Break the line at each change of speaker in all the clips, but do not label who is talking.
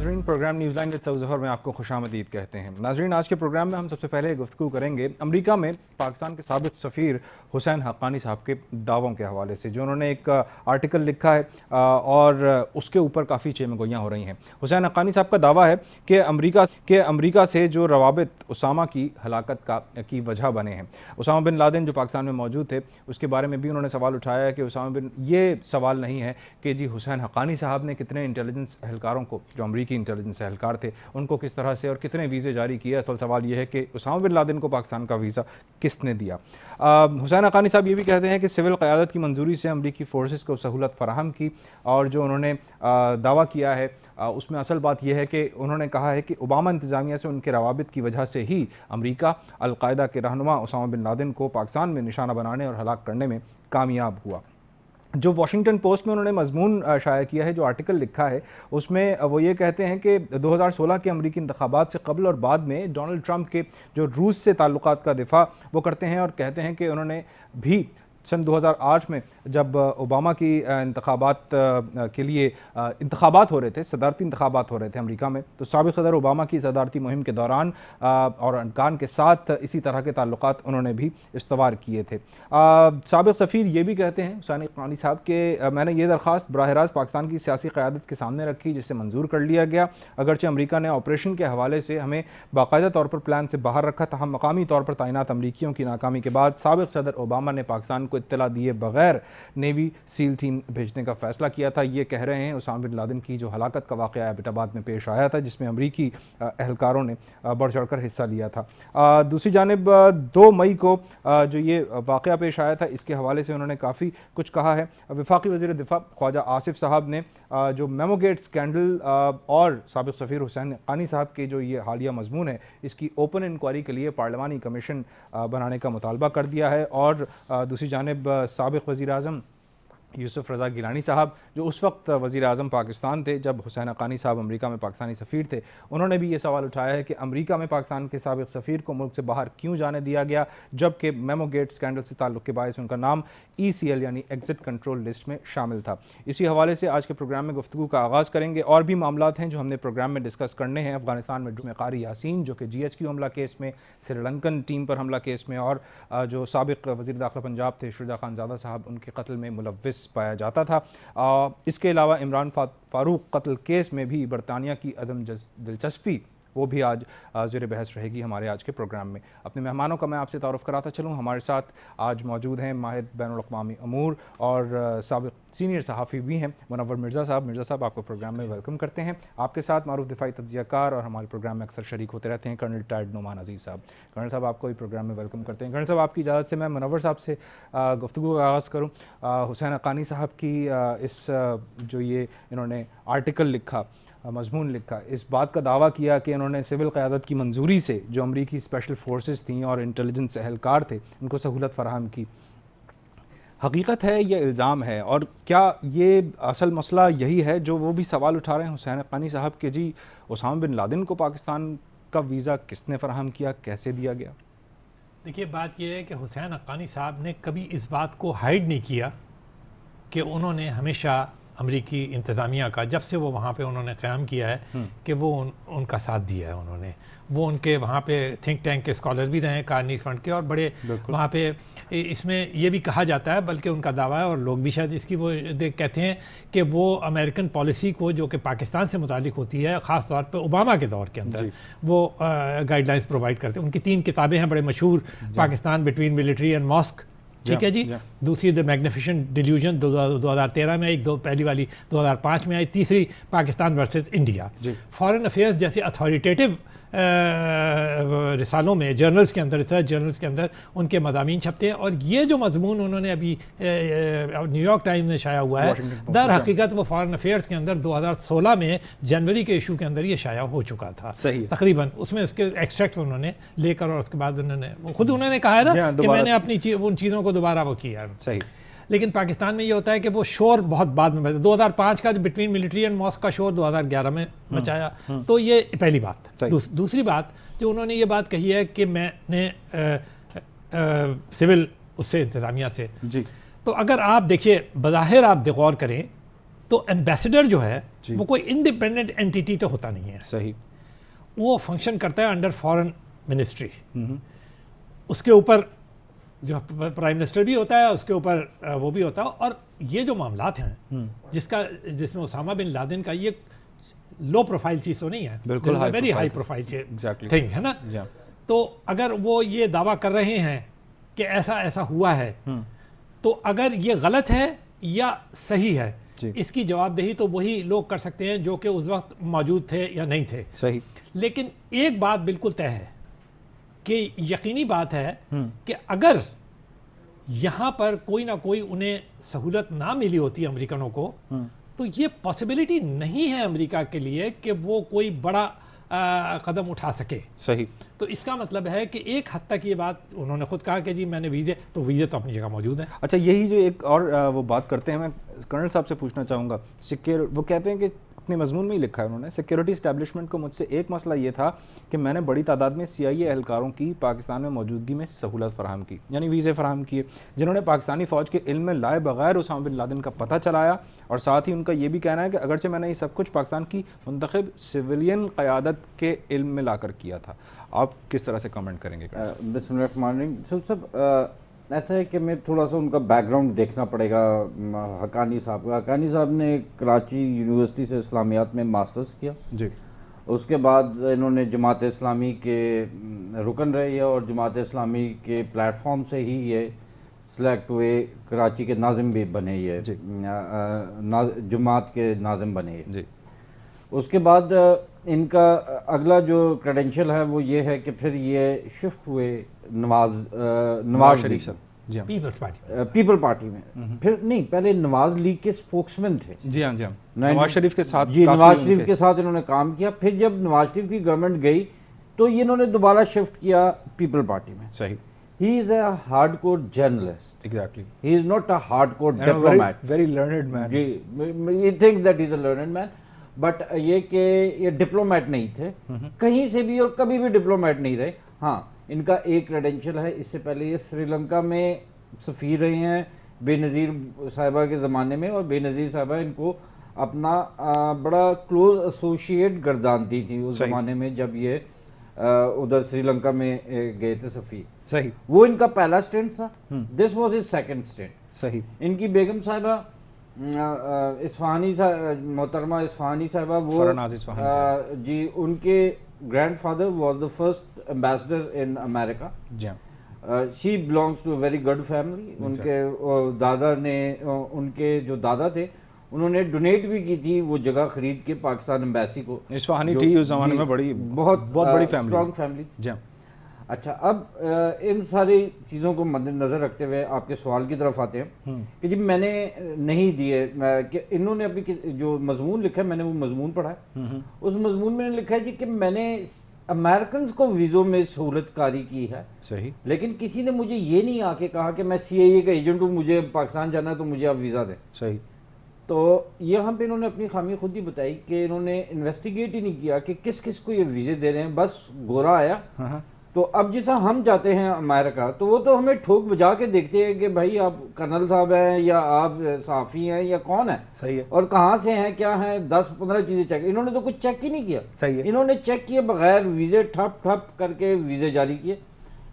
ناظرین، programme news line with ظفر میں آپ کو خوش آمدید کہتے ہیں۔ ناظرین، آج کے پروگرام میں ہم سب سے پہلے گفتگو کریں گے امریکہ میں پاکستان کے سابق سفیر حسین حقانی صاحب کے دعووں کے حوالے سے، جو انہوں نے ایک آرٹیکل لکھا ہے اور اس کے اوپر کافی چیمہ گوئیاں ہو رہی ہیں۔ حسین حقانی صاحب کا دعویٰ ہے کہ امریکہ سے جو روابط اسامہ کی ہلاکت کی وجہ بنے ہیں۔ اسامہ بن لادن جو پاکستان میں موجود تھے، اس کے بارے میں بھی انہوں نے سوال اٹھایا ہے کہ یہ سوال نہیں ہے کہ جی حسین حقانی صاحب نے کتنے انٹیلیجنس اہلکاروں کو، جو امریکی انٹیلیجنس اہلکار تھے، ان کو کس طرح سے اور کتنے ویزے جاری کیے۔ اصل سوال یہ ہے کہ اسامہ بن لادن کو پاکستان کا ویزا کس نے دیا۔ حسین حقانی صاحب یہ بھی کہتے ہیں کہ سول قیادت کی منظوری سے امریکی فورسز کو سہولت فراہم کی، اور جو انہوں نے دعویٰ کیا ہے اس میں اصل بات یہ ہے کہ انہوں نے کہا ہے کہ اوباما انتظامیہ سے ان کے روابط کی وجہ سے ہی امریکہ القاعدہ کے رہنما اسامہ بن لادن کو پاکستان میں نشانہ بنانے اور ہلاک کرنے میں کامیاب ہوا۔ جو واشنگٹن پوسٹ میں انہوں نے مضمون شائع کیا ہے، جو آرٹیکل لکھا ہے، اس میں وہ یہ کہتے ہیں کہ 2016 کے امریکی انتخابات سے قبل اور بعد میں ڈونلڈ ٹرمپ کے جو روس سے تعلقات کا دفاع وہ کرتے ہیں، اور کہتے ہیں کہ انہوں نے بھی سن 2008 میں جب اوباما کی انتخابات کے لیے انتخابات ہو رہے تھے، صدارتی انتخابات ہو رہے تھے امریکہ میں، تو سابق صدر اوباما کی صدارتی مہم کے دوران اور ارکان کے ساتھ اسی طرح کے تعلقات انہوں نے بھی استوار کیے تھے۔ سابق سفیر یہ بھی کہتے ہیں حسین حقانی صاحب کہ میں نے یہ درخواست براہ راست پاکستان کی سیاسی قیادت کے سامنے رکھی، جسے منظور کر لیا گیا۔ اگرچہ امریکہ نے آپریشن کے حوالے سے ہمیں باقاعدہ طور پر پلان سے باہر رکھا تھا، ہم مقامی طور پر تعینات امریکیوں کی ناکامی کے بعد سابق صدر اوباما نے پاکستان کو اطلاع دیے بغیر نیوی سیل ٹیم بھیجنے کا فیصلہ کیا تھا۔ یہ کہہ رہے ہیں اسامہ بن لادن کی جو ہلاکت کا واقعہ ایبٹ آباد میں پیش آیا تھا، جس میں امریکی اہلکاروں نے بڑھ چڑھ کر حصہ لیا تھا۔ دوسری جانب 2 مئی کو جو یہ واقعہ پیش آیا تھا، اس کے حوالے سے انہوں نے کافی کچھ کہا ہے۔ وفاقی وزیر دفاع خواجہ آصف صاحب نے جو میمو گیٹ اسکینڈل اور سابق سفیر حسین حقانی صاحب کے جو یہ حالیہ مضمون ہے، اس کی اوپن انکوائری کے لیے پارلیمانی کمیشن بنانے کا مطالبہ کر دیا ہے۔ اور دوسری جانب سابق وزیر اعظم یوسف رضا گیلانی صاحب، جو اس وقت وزیر اعظم پاکستان تھے جب حسین حقانی صاحب امریکہ میں پاکستانی سفیر تھے، انہوں نے بھی یہ سوال اٹھایا ہے کہ امریکہ میں پاکستان کے سابق سفیر کو ملک سے باہر کیوں جانے دیا گیا، جبکہ میمو گیٹ اسکینڈل سے تعلق کے باعث ان کا نام ECL یعنی ایگزٹ کنٹرول لسٹ میں شامل تھا۔ اسی حوالے سے آج کے پروگرام میں گفتگو کا آغاز کریں گے۔ اور بھی معاملات ہیں جو ہم نے پروگرام میں ڈسکس کرنے ہیں۔ افغانستان میں قاری یاسین جو کہ GHQ حملہ کیس میں، سری لنکن ٹیم پر حملہ کیس میں، اور جو سابق وزیر داخلہ پنجاب تھے شجاع خان زادہ صاحب، ان کے قتل میں ملوث پایا جاتا تھا۔ اس کے علاوہ عمران فاروق قتل کیس میں بھی برطانیہ کی عدم دلچسپی، وہ بھی آج زیر بحث رہے گی ہمارے آج کے پروگرام میں۔ اپنے مہمانوں کا میں آپ سے تعارف کراتا چلوں۔ ہمارے ساتھ آج موجود ہیں ماہر بین الاقوامی امور اور سابق سینئر صحافی بھی ہیں منور مرزا صاحب۔ مرزا صاحب، آپ کو پروگرام میں ویلکم کرتے ہیں۔ آپ کے ساتھ معروف دفاعی تجزیہ کار اور ہمارے پروگرام میں اکثر شریک ہوتے رہتے ہیں کرنل ٹیڈ نعمان عزیز صاحب۔ کرنل صاحب، آپ کو بھی پروگرام میں ویلکم کرتے ہیں۔ کرنل صاحب، آپ کی اجازت سے میں منور صاحب سے گفتگو کا آغاز کروں۔ حسین حقانی صاحب کی اس جو یہ انہوں نے آرٹیکل لکھا، مضمون لکھا، اس بات کا دعویٰ کیا کہ انہوں نے سول قیادت کی منظوری سے جو امریکی اسپیشل فورسز تھیں اور انٹیلیجنس اہلکار تھے، ان کو سہولت فراہم کی، حقیقت ہے یا الزام ہے؟ اور کیا یہ اصل مسئلہ یہی ہے جو وہ بھی سوال اٹھا رہے ہیں حسین حقانی صاحب کہ جی اسامہ بن لادن کو پاکستان کا ویزا کس نے فراہم کیا، کیسے دیا گیا؟
دیکھیے، بات یہ ہے کہ حسین حقانی صاحب نے کبھی اس بات کو ہائیڈ نہیں کیا کہ انہوں نے ہمیشہ امریکی انتظامیہ کا، جب سے وہ وہاں پہ انہوں نے قیام کیا ہے، کہ وہ ان کا ساتھ دیا ہے۔ انہوں نے وہ ان کے وہاں پہ تھنک ٹینک کے اسکالر بھی رہے ہیں، کارنی فنڈ کے، اور بڑے وہاں پہ اس میں یہ بھی کہا جاتا ہے، بلکہ ان کا دعویٰ ہے اور لوگ بھی شاید اس کی وہ کہتے ہیں کہ وہ امریکن پالیسی کو جو کہ پاکستان سے متعلق ہوتی ہے، خاص طور پہ اوباما کے دور کے اندر وہ گائیڈ لائنس پرووائڈ کرتے ہیں۔ ان کی 3 کتابیں ہیں بڑے مشہور، Pakistan between military and mosque, ٹھیک ہے جی، دوسری دا میگنیفیشنٹ ڈیلیوژن 2013 میں آئی، پہلی والی 2005 میں آئی، تیسری Pakistan versus India. Foreign affairs جیسے اتھارٹیٹیو رسالوں میں، جرنلز کے اندر، ریسرچ جرنلز کے اندر ان کے مضامین چھپتے ہیں، اور یہ جو مضمون انہوں نے ابھی نیو یارک ٹائمز میں شائع ہوا ہے، در حقیقت وہ فارن افیئرز کے اندر 2016 میں جنوری کے ایشو کے اندر یہ شائع ہو چکا تھا تقریباً۔ اس میں اس کے ایکسٹریکٹ انہوں نے لے کر، اور اس کے بعد انہوں نے کہا ہے نا کہ میں نے اپنی ان چیزوں کو دوبارہ وہ کیا ہے۔ لیکن پاکستان میں یہ ہوتا ہے کہ وہ شور بہت بعد میں 2005 کا بٹوین ملٹری اینڈ ماسک کا شور 2011 میں مچایا، تو یہ پہلی بات۔ دوسری بات جو انہوں نے یہ بات کہی ہے کہ میں نے سول اس سے انتظامیہ سے، تو اگر آپ دیکھیے بظاہر آپ غور کریں تو ایمبیسڈر جو ہے وہ کوئی انڈیپینڈنٹ اینٹیٹی تو ہوتا نہیں ہے,
صحیح,
وہ فنکشن کرتا ہے انڈر فارن منسٹری. اس کے اوپر جو پرائم منسٹر بھی ہوتا ہے, اس کے اوپر وہ بھی ہوتا ہے. اور یہ جو معاملات ہیں جس میں اسامہ بن لادن کا, یہ لو پروفائل چیز تو نہیں ہے,
بالکل
ویری ہائی پروفائل تھنگ ہے نا. تو اگر وہ یہ دعویٰ کر رہے ہیں کہ ایسا ایسا ہوا ہے, تو اگر یہ غلط ہے یا صحیح ہے, اس کی جواب دہی تو وہی لوگ کر سکتے ہیں جو کہ اس وقت موجود تھے یا نہیں تھے.
صحیح.
لیکن ایک بات بالکل طے ہے کہ یقینی بات ہے کہ اگر یہاں پر کوئی نہ کوئی انہیں سہولت نہ ملی ہوتی امریکنوں کو, تو یہ پاسبلٹی نہیں ہے امریکہ کے لیے کہ وہ کوئی بڑا قدم اٹھا سکے.
صحیح.
تو اس کا مطلب ہے کہ ایک حد تک یہ بات انہوں نے خود کہا کہ جی میں نے ویزے تو اپنی جگہ موجود ہیں.
اچھا, یہی جو ایک اور وہ بات کرتے ہیں, میں کرنل صاحب سے پوچھنا چاہوں گا. وہ کہتے ہیں کہ اپنے مضمون میں ہی لکھا ہے انہوں نے, سیکیورٹی اسٹیبلشمنٹ کو مجھ سے ایک مسئلہ یہ تھا کہ میں نے بڑی تعداد میں CIA اہلکاروں کی پاکستان میں موجودگی میں سہولت فراہم کی, یعنی ویزے فراہم کیے, جنہوں نے پاکستانی فوج کے علم میں لائے بغیر اسامہ بن لادن کا پتہ چلایا. اور ساتھ ہی ان کا یہ بھی کہنا ہے کہ اگرچہ میں نے یہ سب کچھ پاکستان کی منتخب سویلین قیادت کے علم میں لا کر کیا تھا. آپ کس طرح سے کمنٹ کریں گے؟
بسم اللہ الرحمن الرحیم. صاحب ایسا ہے کہ میں تھوڑا سا ان کا بیک گراؤنڈ دیکھنا پڑے گا حقانی صاحب کا. حقانی صاحب نے کراچی یونیورسٹی سے اسلامیات میں ماسٹرز کیا.
جی.
اس کے بعد انہوں نے جماعت اسلامی کے رکن رہے ہیں اور جماعت اسلامی کے پلیٹ فارم سے ہی یہ سلیکٹ ہوئے, کراچی کے ناظم بھی بنے, یہ جماعت کے ناظم بنے.
جی.
اس کے بعد ان کا اگلا جو کریڈنشل ہے وہ یہ ہے کہ پھر یہ شفٹ ہوئے نواز شریف صاحب پیپل پارٹی میں. پھر نہیں, پہلے نواز لیگ کے اسپوکسمین تھے.
جی ہاں, جی ہاں, نواز شریف کے ساتھ.
جی, نواز شریف کے ساتھ انہوں نے کام کیا. پھر جب نواز شریف کی گورنمنٹ گئی تو انہوں نے دوبارہ شفٹ کیا پیپل پارٹی میں.
صحیح.
He is a hard core journalist.
Exactly.
He is not a hardcore diplomat.
Very learned man.
جی, you think that he is a learned man, but یہ کہ یہ ڈپلومیٹ نہیں تھے کہیں سے بھی, اور کبھی بھی ڈپلومیٹ نہیں رہے. ہاں, ان کا ایک کریڈنشل ہے, اس سے پہلے یہ سری لنکا میں سفیر رہے ہیں بے نظیر صاحبہ کے زمانے میں, اور بے نظیر صاحبہ ان کو اپنا بڑا کلوز ایسوشیٹ گردانتی تھی اس زمانے میں جب یہ ادھر سری لنکا میں گئے تھے سفیر.
صحیح.
وہ ان کا پہلا سٹینٹ تھا. This was his second stint.
صحیح.
ان کی بیگم صاحبہ اصفہانی محترمہ اصفہانی صاحبہ, وہ جی, ان کے grand father was the first ambassador in America. She belongs to a very good family. ان کے دادا نے, ان کے جو دادا تھے انہوں نے ڈونیٹ بھی کی تھی وہ جگہ خرید کے پاکستان ایمبیسی کو.
اصفہانی تھی اس زمانے میں بڑی, بہت بڑی فیملی,
اسٹرانگ فیملی.
جی.
اچھا, اب ان ساری چیزوں کو مد نظر رکھتے ہوئے آپ کے سوال کی طرف آتے ہیں کہ جب میں نے نہیں دیے, کہ انہوں نے اپنی جو مضمون لکھا ہے میں نے وہ مضمون پڑھا ہے. اس مضمون میں لکھا ہے جی کہ میں نے امریکنز کو ویزوں میں سہولت کاری کی ہے.
صحیح.
لیکن کسی نے مجھے یہ نہیں آ کے کہا کہ میں CIA کا ایجنٹ ہوں, مجھے پاکستان جانا ہے تو مجھے آپ ویزا دیں.
صحیح.
تو یہاں پہ انہوں نے اپنی خامی خود ہی بتائی کہ انہوں نے انویسٹیگیٹ ہی نہیں کیا کہ کس کس کو یہ ویزے دے رہے ہیں. بس گورا آیا. تو اب جیسا ہم جاتے ہیں امریکہ تو وہ تو ہمیں ٹھوک بجا کے دیکھتے ہیں کہ بھائی آپ کرنل صاحب ہیں یا آپ صحافی ہیں یا کون ہیں.
صحیح ہے.
اور کہاں سے ہیں, کیا ہیں, 10-15 چیزیں چیک. انہوں نے تو کچھ چیک ہی نہیں کیا.
صحیح ہے.
انہوں نے چیک کیے بغیر ویزے ٹھپ ٹھپ کر کے ویزے جاری کیے.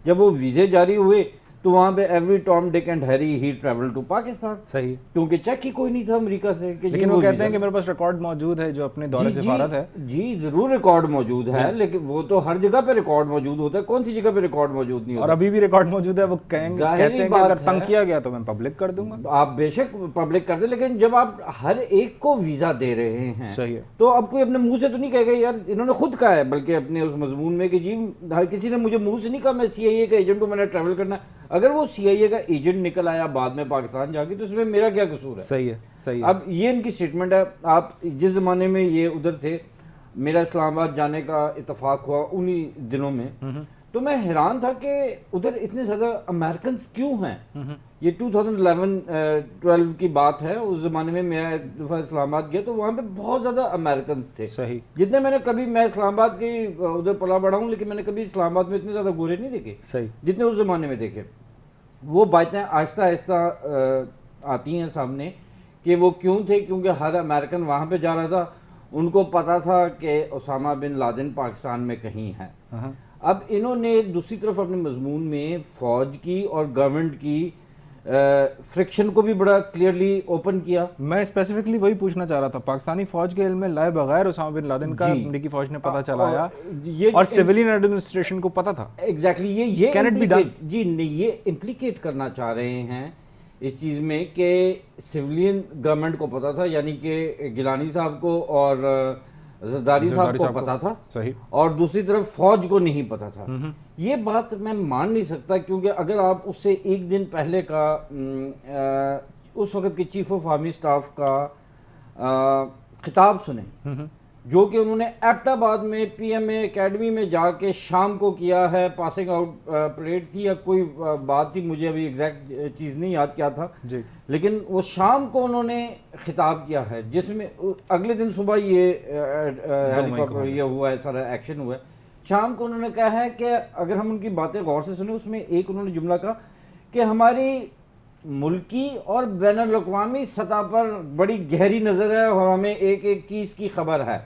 جب وہ ویزے جاری ہوئے تو وہاں پہ every Tom Dick and Harry ہی ٹریول ٹو پاکستان.
صحیح.
کیونکہ چیک ہی کوئی نہیں تھا امریکہ سے.
لیکن وہ کہتے ہیں کہ میرے پاس ریکارڈ موجود ہے جو اپنے دورہ سفارت ہے.
جی ضرور ریکارڈ موجود ہے, لیکن وہ تو ہر جگہ پہ ریکارڈ موجود ہوتا ہے. کون سی جگہ پہ ریکارڈ موجود نہیں ہوتا؟
اور ابھی بھی ریکارڈ موجود ہے. وہ کہتے ہیں کہ اگر تنگ کیا گیا تو میں پبلک کر دوں گا.
آپ بے شک پبلک کر دیں, لیکن جب آپ ہر ایک کو ویزا دے رہے ہیں
صحیح ہے,
تو اب کوئی اپنے منہ سے تو نہیں کہے گا یار, انہوں نے خود کہا ہے بلکہ اپنے اس مضمون میں کہ جی ہر کسی نے مجھے منہ سے نہیں کہا میں CIA کا ایجنٹ ہوں, میں نے ٹریول کرنا ہے. اگر وہ CIA کا ایجنٹ نکل آیا بعد میں پاکستان جا کے تو اس میں میرا کیا قصور ہے؟
صحیح ہے. صحیح.
اب یہ ان کی سٹیٹمنٹ ہے. آپ جس زمانے میں یہ ادھر تھے, میرا اسلام آباد جانے کا اتفاق ہوا انہی دنوں میں, تو میں حیران تھا کہ ادھر اتنے زیادہ امریکنز کیوں ہیں. یہ 2011-12 کی بات ہے. اس زمانے میں میں ایک دفعہ اسلام آباد گیا تو وہاں پہ بہت زیادہ امریکنز تھے.
صحیح.
جتنے میں نے کبھی, میں اسلام آباد کی ادھر پلا بڑھا ہوں لیکن میں نے کبھی اسلام آباد میں اتنے زیادہ گورے نہیں دیکھے
صحیح
جتنے اس زمانے میں دیکھے. وہ باتیں آہستہ آہستہ آتی ہیں سامنے کہ وہ کیوں تھے، کیونکہ ہر امریکن وہاں پہ جا رہا تھا، ان کو پتا تھا کہ اسامہ بن لادن پاکستان میں کہیں ہے. اب انہوں نے دوسری طرف اپنے مضمون میں فوج کی اور گورنمنٹ کی فرکشن کو بھی بڑا کلیئرلی اوپن کیا.
میں اسپیسیفکلی وہی پوچھنا چاہ رہا تھا، پاکستانی فوج کے علم میں لائے بغیر اسامہ بن لادن کا امریکی فوج نے پتہ چلایا اور سویلین ایڈمنسٹریشن کو پتہ تھا.
ایگزیکٹلی یہ جی نہیں، یہ امپلیکیٹ کرنا چاہ رہے ہیں اس چیز میں کہ سویلین گورنمنٹ کو پتا تھا، یعنی کہ گیلانی صاحب کو اور زرداری صاحب کو پتا تھا،
صحیح،
اور دوسری طرف فوج کو نہیں پتا تھا. یہ بات میں مان نہیں سکتا، کیونکہ اگر آپ اس سے ایک دن پہلے کا اس وقت کے چیف آف آرمی اسٹاف کا خطاب سنیں جو کہ انہوں نے ایبٹ آباد میں پی ایم اے اکیڈمی میں جا کے شام کو کیا ہے، پاسنگ آؤٹ پریڈ تھی یا کوئی بات تھی، مجھے ابھی ایگزیکٹ چیز نہیں یاد کیا تھا
جی،
لیکن وہ شام کو انہوں نے خطاب کیا ہے جس میں اگلے دن صبح یہ ہیلی کاپٹر یہ ہوا ہے، سارا ایکشن ہوا ہے. شام کو انہوں نے کہا ہے کہ اگر ہم ان کی باتیں غور سے سنیں، اس میں ایک انہوں نے جملہ کہا کہ ہماری ملکی اور بین الاقوامی سطح پر بڑی گہری نظر ہے اور ہمیں ایک ایک چیز کی خبر ہے.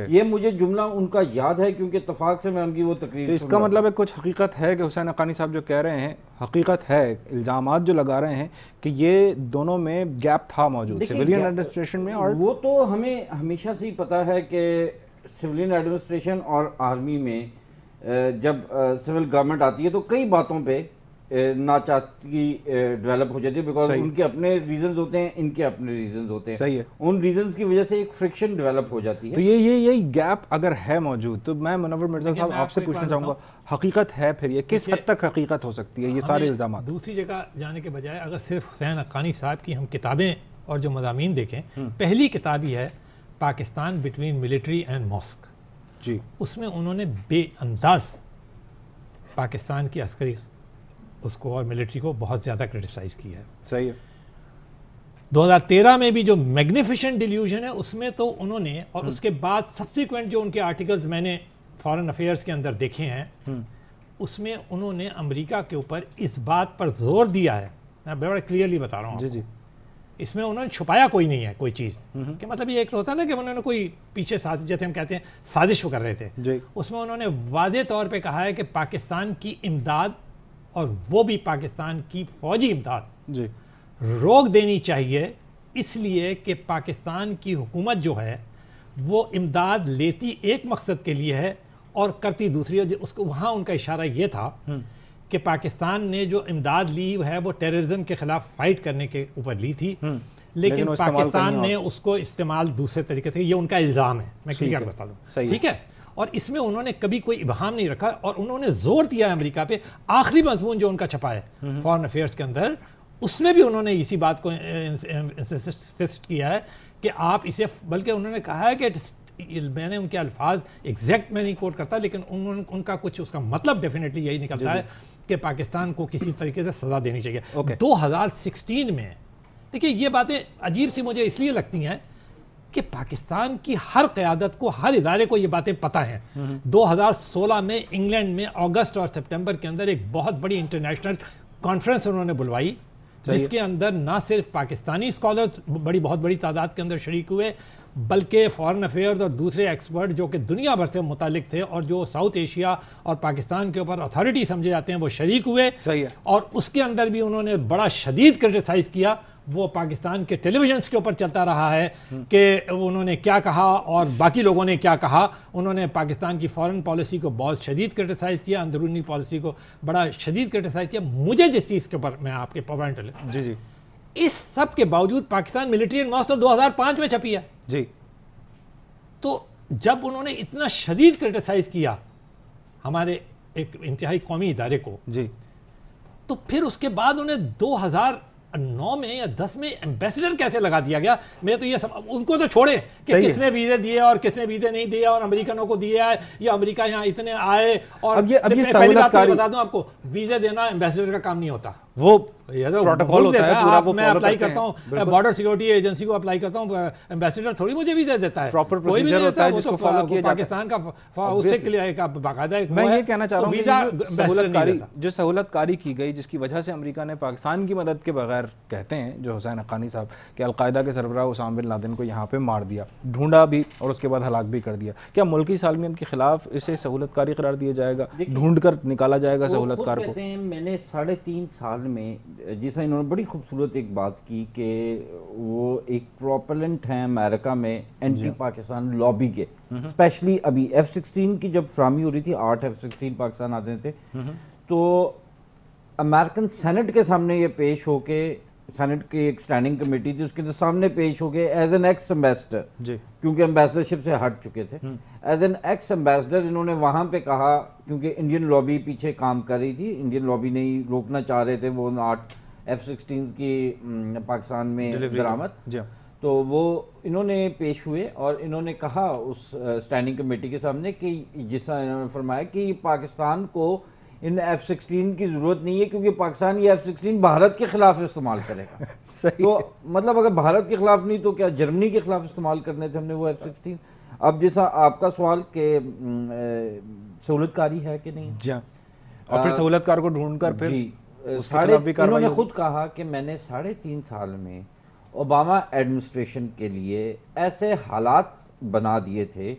یہ مجھے جملہ ان کا یاد ہے کیونکہ اتفاق سے میں ان کی وہ تقریر.
تو اس کا مطلب ہے کچھ حقیقت ہے کہ حسین حقانی صاحب جو کہہ رہے ہیں حقیقت ہے، الزامات جو لگا رہے ہیں کہ یہ دونوں میں گیپ تھا موجود سویلین ایڈمنسٹریشن میں. اور
وہ تو ہمیں ہمیشہ سے ہی پتا ہے کہ سویلین ایڈمنسٹریشن اور آرمی میں جب سول گورنمنٹ آتی ہے تو کئی باتوں پہ ناچاہتی ڈیولپ ہو جاتی ہے، بیکاز ان کے اپنے ریزنز ہوتے ہیں، ان کے اپنے ریزنز ہوتے ہیں.
صحیح ہے،
ان ریزنز کی وجہ سے ایک فرکشن ڈیولپ ہو جاتی ہے.
تو یہی گیپ اگر ہے موجود تو میں منور مرزا صاحب آپ سے پوچھنا چاہوں گا، حقیقت ہے پھر یہ کس حد تک حقیقت ہو سکتی ہے یہ سارے الزامات؟
دوسری جگہ جانے کے بجائے اگر صرف حسین حقانی صاحب کی ہم کتابیں اور جو مضامین دیکھیں، پہلی کتاب ہی ہے Pakistan between military and mosque.
جی،
اس میں انہوں نے بے انداز پاکستان کی عسکری اس کو اور ملٹری کو بہت زیادہ کرٹیسائز کیا ہے.
صحیح ہے.
2013 میں بھی جو میگنیفیشنٹ ڈیلیوژن ہے اس میں تو انہوں نے، اور اس کے بعد سبسیکوینٹ جو ان کے آرٹیکلز میں نے فارن افیئرز کے اندر دیکھے ہیں، اس میں انہوں نے امریکہ کے اوپر اس بات پر زور دیا ہے، میں بڑا کلیئرلی بتا رہا ہوں.
جی جی،
اس میں انہوں نے چھپایا کوئی نہیں ہے کوئی چیز، کہ مطلب یہ ایک ہوتا ہے نا کہ انہوں نے کوئی پیچھے سازش، جیسے ہم کہتے ہیں سازش وہ کر رہے تھے، اس میں انہوں نے واضح طور پہ کہا ہے کہ پاکستان کی امداد اور وہ بھی پاکستان کی فوجی امداد
جی،
روک دینی چاہیے، اس لیے کہ پاکستان کی حکومت جو ہے وہ امداد لیتی ایک مقصد کے لیے ہے اور کرتی دوسری. اس کو وہاں ان کا اشارہ یہ تھا کہ پاکستان نے جو امداد لی ہے وہ ٹیررزم کے خلاف فائٹ کرنے کے اوپر لی تھی، لیکن پاکستان نے اس کو استعمال دوسرے طریقے سے، یہ ان کا الزام ہے، میں کلیئر بتا دوں، ٹھیک ہے. اور اس میں انہوں نے کبھی کوئی ابہام نہیں رکھا اور انہوں نے زور دیا ہے امریکہ پہ. آخری مضمون جو ان کا چھپا ہے فارن افیئرز کے اندر، اس میں بھی انہوں نے اسی بات کو انسسٹ کیا ہے کہ آپ اسے، بلکہ انہوں نے کہا ہے کہ میں نے ان کے الفاظ ایگزیکٹ میں نہیں کوٹ کرتا، لیکن ان کا کچھ اس کا مطلب ڈیفینیٹلی یہی نکلتا ہے کہ پاکستان کو کسی طریقے سے سزا دینی چاہیے. 2016 میں دیکھیے یہ باتیں عجیب سی مجھے اس لیے لگتی ہیں کہ پاکستان کی ہر قیادت کو، ہر ادارے کو یہ باتیں پتہ ہیں. 2016 میں انگلینڈ میں اگست اور سپٹمبر کے اندر ایک بہت بڑی انٹرنیشنل کانفرنس انہوں نے بلوائی، جس کے اندر نہ صرف پاکستانی اسکالرز بہت بڑی تعداد کے اندر شریک ہوئے، بلکہ فارن افیئرز اور دوسرے ایکسپرٹ جو کہ دنیا بھر سے متعلق تھے اور جو ساؤتھ ایشیا اور پاکستان کے اوپر اتھارٹی سمجھے جاتے ہیں وہ شریک ہوئے. اور اس کے اندر بھی انہوں نے بڑا شدید کرٹیسائز کیا. وہ پاکستان کے ٹیلی ویژنس کے اوپر چلتا رہا ہے کہ انہوں نے کیا کہا اور باقی لوگوں نے کیا کہا. انہوں نے پاکستان کی فارن پالیسی کو بہت شدید کرٹیسائز کیا، اندرونی پالیسی کو بڑا شدید کرٹیسائز کیا. مجھے جس چیز کے اوپر میں آپ کے پوائنٹ
جی جی،
اس سب کے باوجود پاکستان ملٹری اینڈ ماسک 2005 میں چھپی ہے.
جی، تو
جب انہوں نے اتنا شدید کرٹیسائز کیا ہمارے ایک انتہائی قومی ادارے کو،
جی،
تو پھر اس کے بعد انہیں 2009 میں یا 10 میں ایمبیسڈر کیسے لگا دیا گیا؟ میں تو یہ ان کو تو چھوڑے کہ کس نے ویزے دیے اور کس نے ویزے نہیں دیے اور امریکنوں کو دیے ہے یا امریکہ یہاں اتنے آئے. اور
اب یہ
پہلی بات یہ بتا دوں آپ کو، ویزے دینا ایمبیسڈر کا کام نہیں ہوتا.
وہ
یہ تو
پروٹوکول
بھول
ہوتا ہے
دیتا
پورا،
آپ
وہ
میں
follow
اپلائی
کرتے
کرتا
ہیں۔
ہوں بارڈر سیکورٹی ایجنسی کو اپلائی کرتا ہوں، ایمبیسیڈر تھوڑی مجھے ویزا دیتا ہے،
Proper
کوئی بھی
procedure
نہیں
ہوتا ہے
دیتا،
جس
وہ
کو
تو
follow کیا جاتا ہے۔
پاکستان کا اس سے کے لیے ایک باقاعدہ ایک
میں
وہ ہے،
یہ کہنا چاہ رہا
تو
ہوں کہ
ویزا
یہ جو
ambassador
سہولت
نہیں
کاری
دیتا۔
جو سہولت کاری کی گئی جس کی وجہ سے امریکہ نے پاکستان کی مدد کے بغیر کہتے ہیں جو حسین حقانی صاحب کہ القاعدہ کے سربراہ اسامہ بن لادن کو یہاں پہ مار دیا، ڈھونڈا بھی اور اس کے بعد ہلاک بھی کر دیا، کیا ملکی سالمیت کے خلاف اسے سہولت کاری قرار دیا جائے گا، ڈھونڈ کر نکالا جائے گا سہولت کار کو؟
کہتے ہیں میں نے 3.5 سال میں جیسا انہوں نے بڑی خوبصورت ایک بات کی کہ وہ ایک پروپلنٹ ہیں امریکہ میں اینٹی پاکستان لابی کے، اسپیشلی ابھی F-16 کی جب فراہمی ہو رہی تھی، 8 F-16 پاکستان آتے تھے، تو امریکن سینٹ کے سامنے یہ پیش ہو کے، سینٹ کی ایک سٹینڈنگ کمیٹی تھی، اس کے سامنے پیش ہو کے ایز این ایکس ایمبیسڈر، کیونکہ ایمبیسڈرشپ سے ہٹ چکے تھے، ایز این ایکس ایمبیسڈر انہوں نے وہاں پہ کہا، کیونکہ انڈین لابی پیچھے کام کر رہی تھی، انڈین لابی نے ہی روکنا چاہ رہے تھے وہ 8 F-16 کی پاکستان میں درآمد، تو وہ انہوں نے پیش ہوئے اور انہوں نے کہا اس سٹینڈنگ کمیٹی کے سامنے کہ جس طرح انہوں نے فرمایا کہ پاکستان کو ان F-16 کی ضرورت نہیں ہے کیونکہ پاکستان یہ F-16 بھارت کے خلاف استعمال کرے گا۔ تو مطلب اگر بھارت کے خلاف نہیں تو کیا جرمنی کے خلاف استعمال کرنے تھے ہم نے وہ F-16؟ اب جیسا آپ کا سوال کہ سہولت کاری ہے کہ نہیں،
جی، اور پھر سہولت کار کو ڈھونڈ کر پھر اس کے خلاف بھی
انہوں
کارروائی
نے
ہوگی۔
خود کہا کہ میں نے 3.5 سال میں اوباما ایڈمنسٹریشن کے لیے ایسے حالات بنا دیے تھے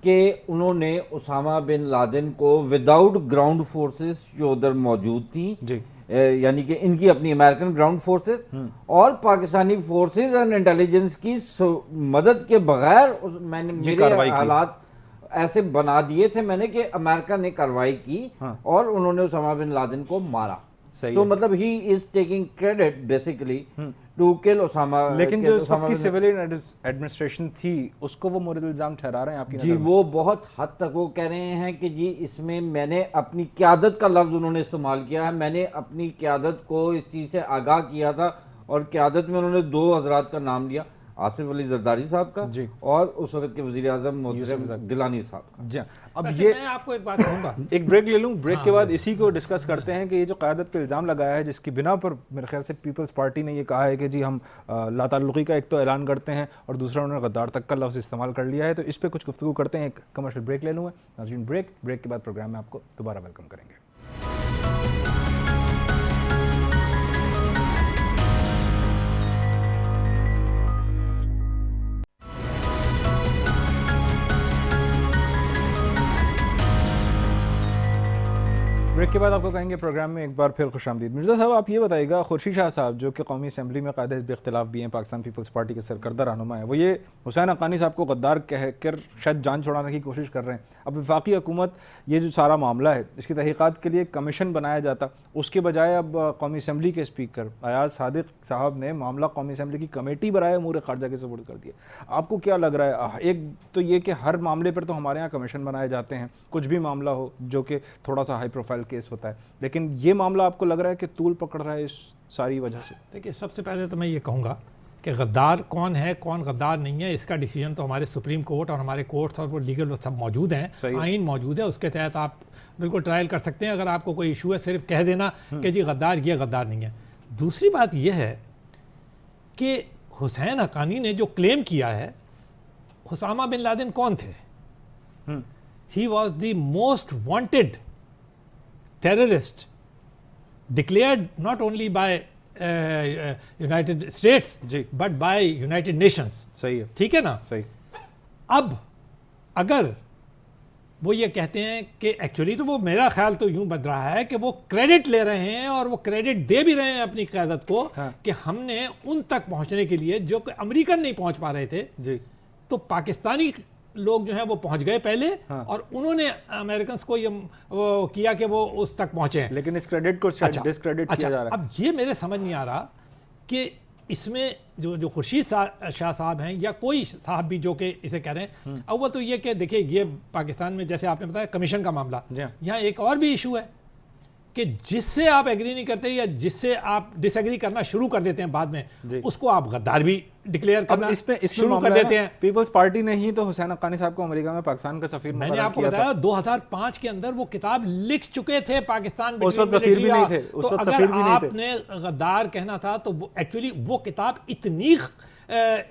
کہ انہوں نے اسامہ بن لادن کو وداؤٹ گراؤنڈ فورسز جو ادھر موجود تھیں، یعنی کہ ان کی اپنی امریکن گراؤنڈ فورسز اور پاکستانی فورسز اینڈ انٹیلیجنس کی مدد کے بغیر میں نے میرے حالات ایسے بنا دیے تھے میں نے کہ امریکہ نے کارروائی کی اور انہوں نے اسامہ بن لادن کو مارا۔ تو مطلب he is taking credit basically to kill Osama.
لیکن جو اس وقت کی سویلین ایڈمنسٹریشن تھی اس کو وہ مورد الزام ٹھہرا رہے ہیں آپ کی نظر میں؟
جی وہ بہت حد تک وہ کہہ رہے ہیں کہ جی اس میں میں نے اپنی قیادت کا لفظ انہوں نے استعمال کیا ہے، میں نے اپنی قیادت کو اس چیز سے آگاہ کیا تھا، اور قیادت میں انہوں نے 2 حضرات کا نام لیا، آصف علی زرداری صاحب کا اور اس وقت کے وزیر اعظم محترم گیلانی صاحب کا۔
جی اب
یہ میں آپ کو ایک بات کہوں گا،
ایک بریک لے لوں، بریک کے بعد اسی کو ڈسکس کرتے ہیں کہ یہ جو قیادت پہ الزام لگایا ہے جس کی بنا پر میرے خیال سے پیپلز پارٹی نے یہ کہا ہے کہ جی ہم لا تعلقی کا ایک تو اعلان کرتے ہیں اور دوسرا انہوں نے غدار تک کا لفظ استعمال کر لیا ہے، تو اس پہ کچھ گفتگو کرتے ہیں۔ ایک کمرشل بریک لے لوں گا ناظرین، بریک کے بعد پروگرام میں آپ کو دوبارہ ویلکم کریں گے۔ بریک کے بعد آپ کو کہیں گے پروگرام میں ایک بار پھر خوش آمدید۔ مرزا صاحب آپ یہ بتائیے گا، خورشید شاہ صاحب جو کہ قومی اسمبلی میں قائد حزب اختلاف بھی ہیں، پاکستان پیپلز پارٹی کے سرکردہ رہنما ہیں، وہ یہ حسین حقانی صاحب کو غدار کہہ کر شاید جان چھڑانے کی کوشش کر رہے ہیں۔ اب وفاقی حکومت یہ جو سارا معاملہ ہے اس کی تحقیقات کے لیے ایک کمیشن بنایا جاتا، اس کے بجائے اب قومی اسمبلی کے اسپیکر ایاز صادق صاحب نے معاملہ قومی اسمبلی کی کمیٹی برائے امور خارجہ کے سپرد کر دیا۔ آپ کو کیا لگ رہا ہے؟ ایک تو یہ کہ ہر معاملے پر تو ہمارے یہاں کمیشن بنائے جاتے ہیں، کچھ بھی معاملہ ہو جو کہ تھوڑا سا ہائی پروفائل کیس ہوتا ہے، لیکن یہ معاملہ آپ کو لگ رہا ہے کہ طول پکڑ رہا ہے اس ساری وجہ سے؟
دیکھیے سب سے پہلے تو میں یہ کہوں گا کہ غدار کون ہے کون غدار نہیں ہے اس کا ڈیسیجن تو ہمارے سپریم کورٹ اور ہمارے کورٹس اور وہ لیگل سب موجود ہیں، آئین موجود ہے، اس کے تحت آپ بالکل ٹرائل کر سکتے ہیں۔ اگر آپ کو کوئی ایشو ہے صرف کہہ دینا کہ جی غدار یہ غدار نہیں ہے۔ دوسری بات یہ ہے کہ حسین حقانی نے جو کلیم کیا ہے، اسامہ بن لادن کون تھے؟ He was the most wanted terrorist declared not only by United States but by United Nations۔
صحیح ہے،
ٹھیک ہے نا؟
صحیح۔
اب اگر وہ یہ کہتے ہیں کہ ایکچولی تو وہ میرا خیال تو یوں بن رہا ہے کہ وہ کریڈٹ لے رہے ہیں اور وہ کریڈٹ دے بھی رہے ہیں اپنی قیادت کو کہ ہم نے ان تک پہنچنے کے لیے جو کہ امریکن نہیں پہنچ پا رہے تھے، تو پاکستانی لوگ جو ہیں وہ پہنچ گئے پہلے اور انہوں نے امریکنز کو یہ کیا کہ وہ اس تک پہنچے ہیں،
لیکن اس کریڈٹ کو ڈسکریڈٹ کیا جا رہا ہے۔
اب یہ میرے سمجھ نہیں آ رہا کہ اس میں جو خورشید شاہ صاحب ہیں یا کوئی صاحب بھی جو کہ اسے کہہ رہے ہیں، اول تو یہ کہ دیکھیں یہ پاکستان میں جیسے آپ نے بتایا کمیشن کا معاملہ، یہاں ایک اور بھی ایشو ہے کہ جس سے آپ ایگری نہیں کرتے یا جس سے آپ ڈس ایگری کرنا شروع کر دیتے ہیں بعد میں اس کو آپ غدار بھی ڈکلیئر کرنا شروع کر دیتے ہیں.
پیپلز پارٹی نے ہی تو حسین حقانی صاحب کو امریکہ میں پاکستان کا سفیر
میں نے آپ کو بتایا 2005 کے اندر وہ کتاب لکھ چکے تھے پاکستان.
اس وقت سفیر بھی نہیں تھے, اس وقت سفیر بھی نہیں تھے.
آپ نے غدار کہنا تھا تو ایکچولی وہ کتاب اتنی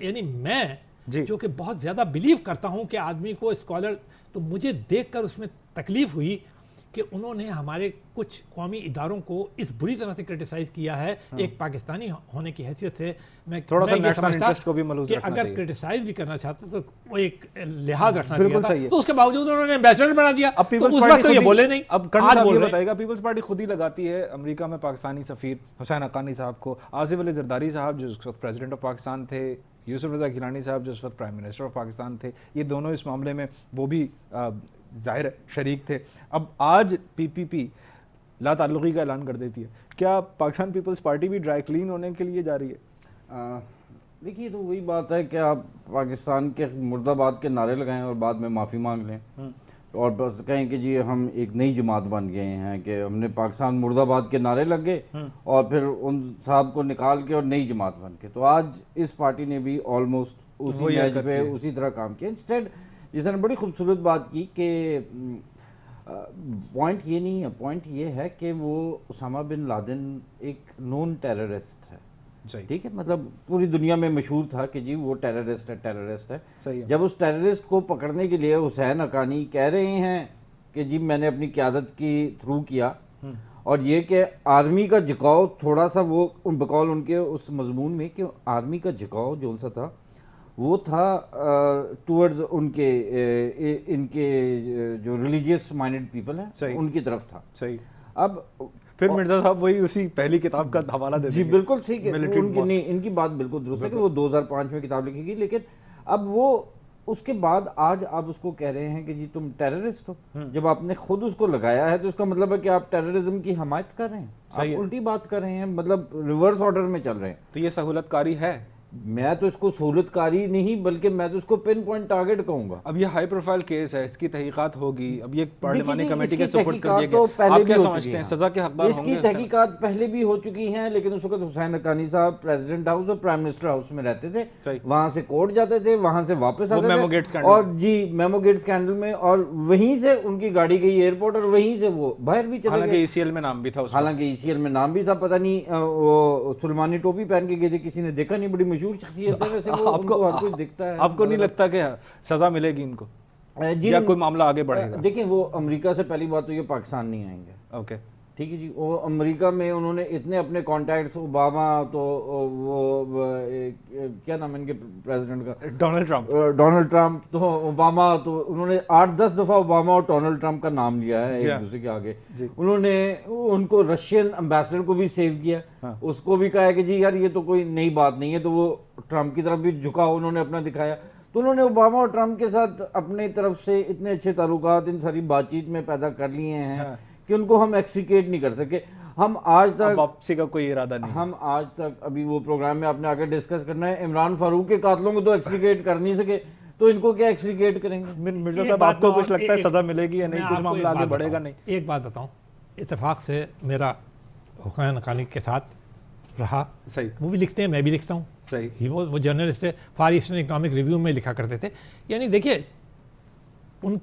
یعنی میں جو کہ بہت زیادہ بلیو کرتا ہوں کہ آدمی کو اسکالر, تو مجھے دیکھ کر اس میں تکلیف ہوئی کہ انہوں نے ہمارے کچھ قومی اداروں کو اس بری طرح سے کرٹیسائز کیا ہے. ایک پاکستانی ہونے کی حیثیت سے میں
تھوڑا سا نیشنل انٹرسٹ کو بھی ملحوظ
کہ
رکھنا
اگر
چاہیے.
کرٹیسائز بھی کرنا چاہتا تو وہ ایک لحاظ رکھنا چاہیے, تو اس کے باوجود انہوں نے ایمبیسڈر بنا دیا.
اب پیپلز
اس
پارٹی
وقت تو یہ بولے نہیں,
اب کرنا صاحب یہ بتائے گا, پیپلز پارٹی خود ہی لگاتی ہے امریکہ میں پاکستانی سفیر حسین حقانی صاحب کو. آصف علی زرداری صاحب جو اس وقت پریزیڈنٹ آف پاکستان تھے, یوسف رضا گیلانی صاحب جو اس وقت پرائم منسٹر آف پاکستان تھے, یہ دونوں اس معاملے میں وہ بھی ظاہر شریک تھے. اب آج پی پی پی لا تعلقی کا اعلان کر دیتی ہے, کیا پاکستان پیپلز پارٹی بھی ڈرائی کلین ہونے کے لیے جا رہی ہے؟
دیکھیے تو وہی بات ہے کہ آپ پاکستان کے مرد آباد کے نعرے لگائیں اور بعد میں معافی مانگ لیں اور بس کہیں کہ جی ہم ایک نئی جماعت بن گئے ہیں, کہ ہم نے پاکستان مرد آباد کے نعرے لگ گئے اور پھر ان صاحب کو نکال کے اور نئی جماعت بن کے. تو آج اس پارٹی نے بھی آلموسٹ اسی میچ پہ اسی طرح کام کیا. انسٹیڈ جس نے بڑی خوبصورت بات کی کہ پوائنٹ یہ نہیں ہے, پوائنٹ یہ ہے کہ وہ اسامہ بن لادن ایک نون ٹیررسٹ ہے, ٹھیک ہے, مطلب پوری دنیا میں مشہور تھا کہ جی وہ ٹیررسٹ ہے. جب اس ٹیررسٹ کو پکڑنے کے لیے حسین حقانی کہہ رہے ہیں کہ جی میں نے اپنی قیادت کی تھرو کیا, اور یہ کہ آرمی کا جھکاؤ تھوڑا سا وہ بقول ان کے اس مضمون میں کہ آرمی کا جھکاؤ جو سا تھا وہ تھا ٹورڈز ان کے جو ریلیجیس مائنڈڈ پیپل ہیں ان کی طرف تھا.
صحیح.
اب
پھر مرزا صاحب وہی اسی پہلی کتاب کا حوالہ دے دیں.
جی بالکل ٹھیک ہے, ان کی بات بالکل درست ہے کہ وہ 2005 میں کتاب لکھی گئی, لیکن اب وہ اس کے بعد آج آپ اس کو کہہ رہے ہیں کہ جی تم ٹیررسٹ ہو. جب آپ نے خود اس کو لگایا ہے تو اس کا مطلب ہے کہ آپ ٹیررزم کی حمایت کر رہے ہیں, آپ الٹی بات کر رہے ہیں, مطلب ریورس آرڈر میں چل رہے ہیں.
تو یہ سہولت کاری ہے؟
میں تو اس کو سہولت کاری نہیں بلکہ میں تو اس کو پن پوائنٹ ٹارگٹ کہوں گا.
اب یہ ہائی پروفائل کیس ہے, اس کی تحقیقات ہوگی, اب یہ پارلیمانی کمیٹی کے سپورٹ کر دیا گیا, آپ کیا سمجھتے ہیں سزا کے حقدار ہوں گے؟
اس کی تحقیقات پہلے بھی ہو چکی ہیں, لیکن اس وقت حسین حقانی صاحب پریزیڈنٹ ہاؤس اور پرائم منسٹر ہاؤس میں رہتے تھے, وہاں سے کورٹ جاتے تھے, وہاں سے واپس آتے تھے, اور جی میمو گیٹ سکینڈل میں, اور وہیں سے ان کی گاڑی گئی ایئرپورٹ اور وہیں سے وہ باہر بھی چلے گئے.
حالانکہ ای سی ایل میں نام بھی تھا,
حالانکہ ای سی ایل میں نام بھی تھا, پتہ نہیں وہ سلمانی ٹوپی پہن کے گئے تھے, کسی نے دیکھا نہیں, بڑی مشہور شخصیت ہے.
آپ کو نہیں لگتا کہ سزا ملے گی ان کو یا کوئی معاملہ آگے بڑھے گا؟
دیکھیں وہ امریکہ سے پہلی بات تو یہ پاکستان نہیں آئیں گے.
اوکے
ٹھیک ہے جی, وہ امریکہ میں انہوں نے اتنے اپنے کانٹیکٹس, اوباما تو وہ کیا نام ہے ان کے پریزیڈنٹ کا, ڈونلڈ ٹرمپ, تو اوباما تو انہوں نے 8-10 دفعہ اوباما اور ڈونلڈ ٹرمپ کا نام لیا ہے ایک دوسرے کے آگے. انہوں نے ان کو رشین امبیسڈر کو بھی سیو کیا, اس کو بھی کہا کہ جی یار یہ تو کوئی نئی بات نہیں ہے, تو وہ ٹرمپ کی طرف بھی جھکا انہوں نے اپنا دکھایا. تو انہوں نے اوباما اور ٹرمپ کے ساتھ اپنے طرف سے اتنے اچھے تعلقات ان ساری بات چیت میں پیدا کر لیے ہیں کہ ان کو ہم ایکسٹریکیٹ نہیں کر سکے. ہم آج تک
واپسی کا کوئی ارادہ نہیں,
ہم آج تک ابھی وہ پروگرام میں آپ نے آگے ڈسکس کرنا ہے, عمران فاروق کے قاتلوں کو تو ایکسٹریکیٹ کر نہیں سکے, تو ان کو کیا ایکسٹریکیٹ کریں گے؟
مرزا صاحب آپ کو کچھ لگتا ہے سزا ملے گی یا نہیں, کچھ معاملہ آگے بڑھے گا نہیں؟
ایک بات بتاؤں, اتفاق سے میرا حسین حقانی کے ساتھ رہا,
صحیح,
وہ بھی لکھتے ہیں, میں بھی لکھتا ہوں,
صحیح,
وہ جرنلسٹ ہے, فار ایسٹرن اکنامک ریویو میں لکھا کرتے تھے. یعنی دیکھیے ان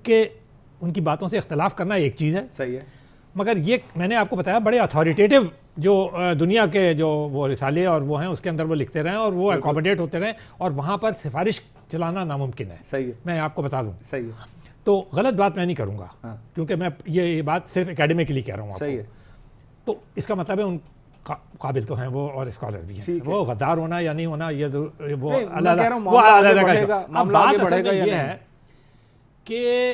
کی باتوں سے اختلاف کرنا ایک چیز ہے,
صحیح ہے,
مگر یہ میں نے آپ کو بتایا بڑے اتھارٹیٹیو جو دنیا کے جو وہ رسالے اور وہ ہیں اس کے اندر وہ لکھتے رہیں اور وہ اکوموڈیٹ ہوتے رہیں, اور وہاں پر سفارش چلانا ناممکن ہے.
صحیح ہے,
میں آپ کو بتا دوں,
صحیح ہے,
تو غلط بات میں نہیں کروں گا کیونکہ میں یہ بات صرف اکیڈمیکلی کہہ رہا ہوں.
صحیح ہے,
تو اس کا مطلب ہے ان قابل تو ہیں وہ اور اسکالر بھی ہیں, وہ غدار ہونا یا نہیں ہونا یہ وہ علیحدہ کا. اب بات اصل میں یہ ہے کہ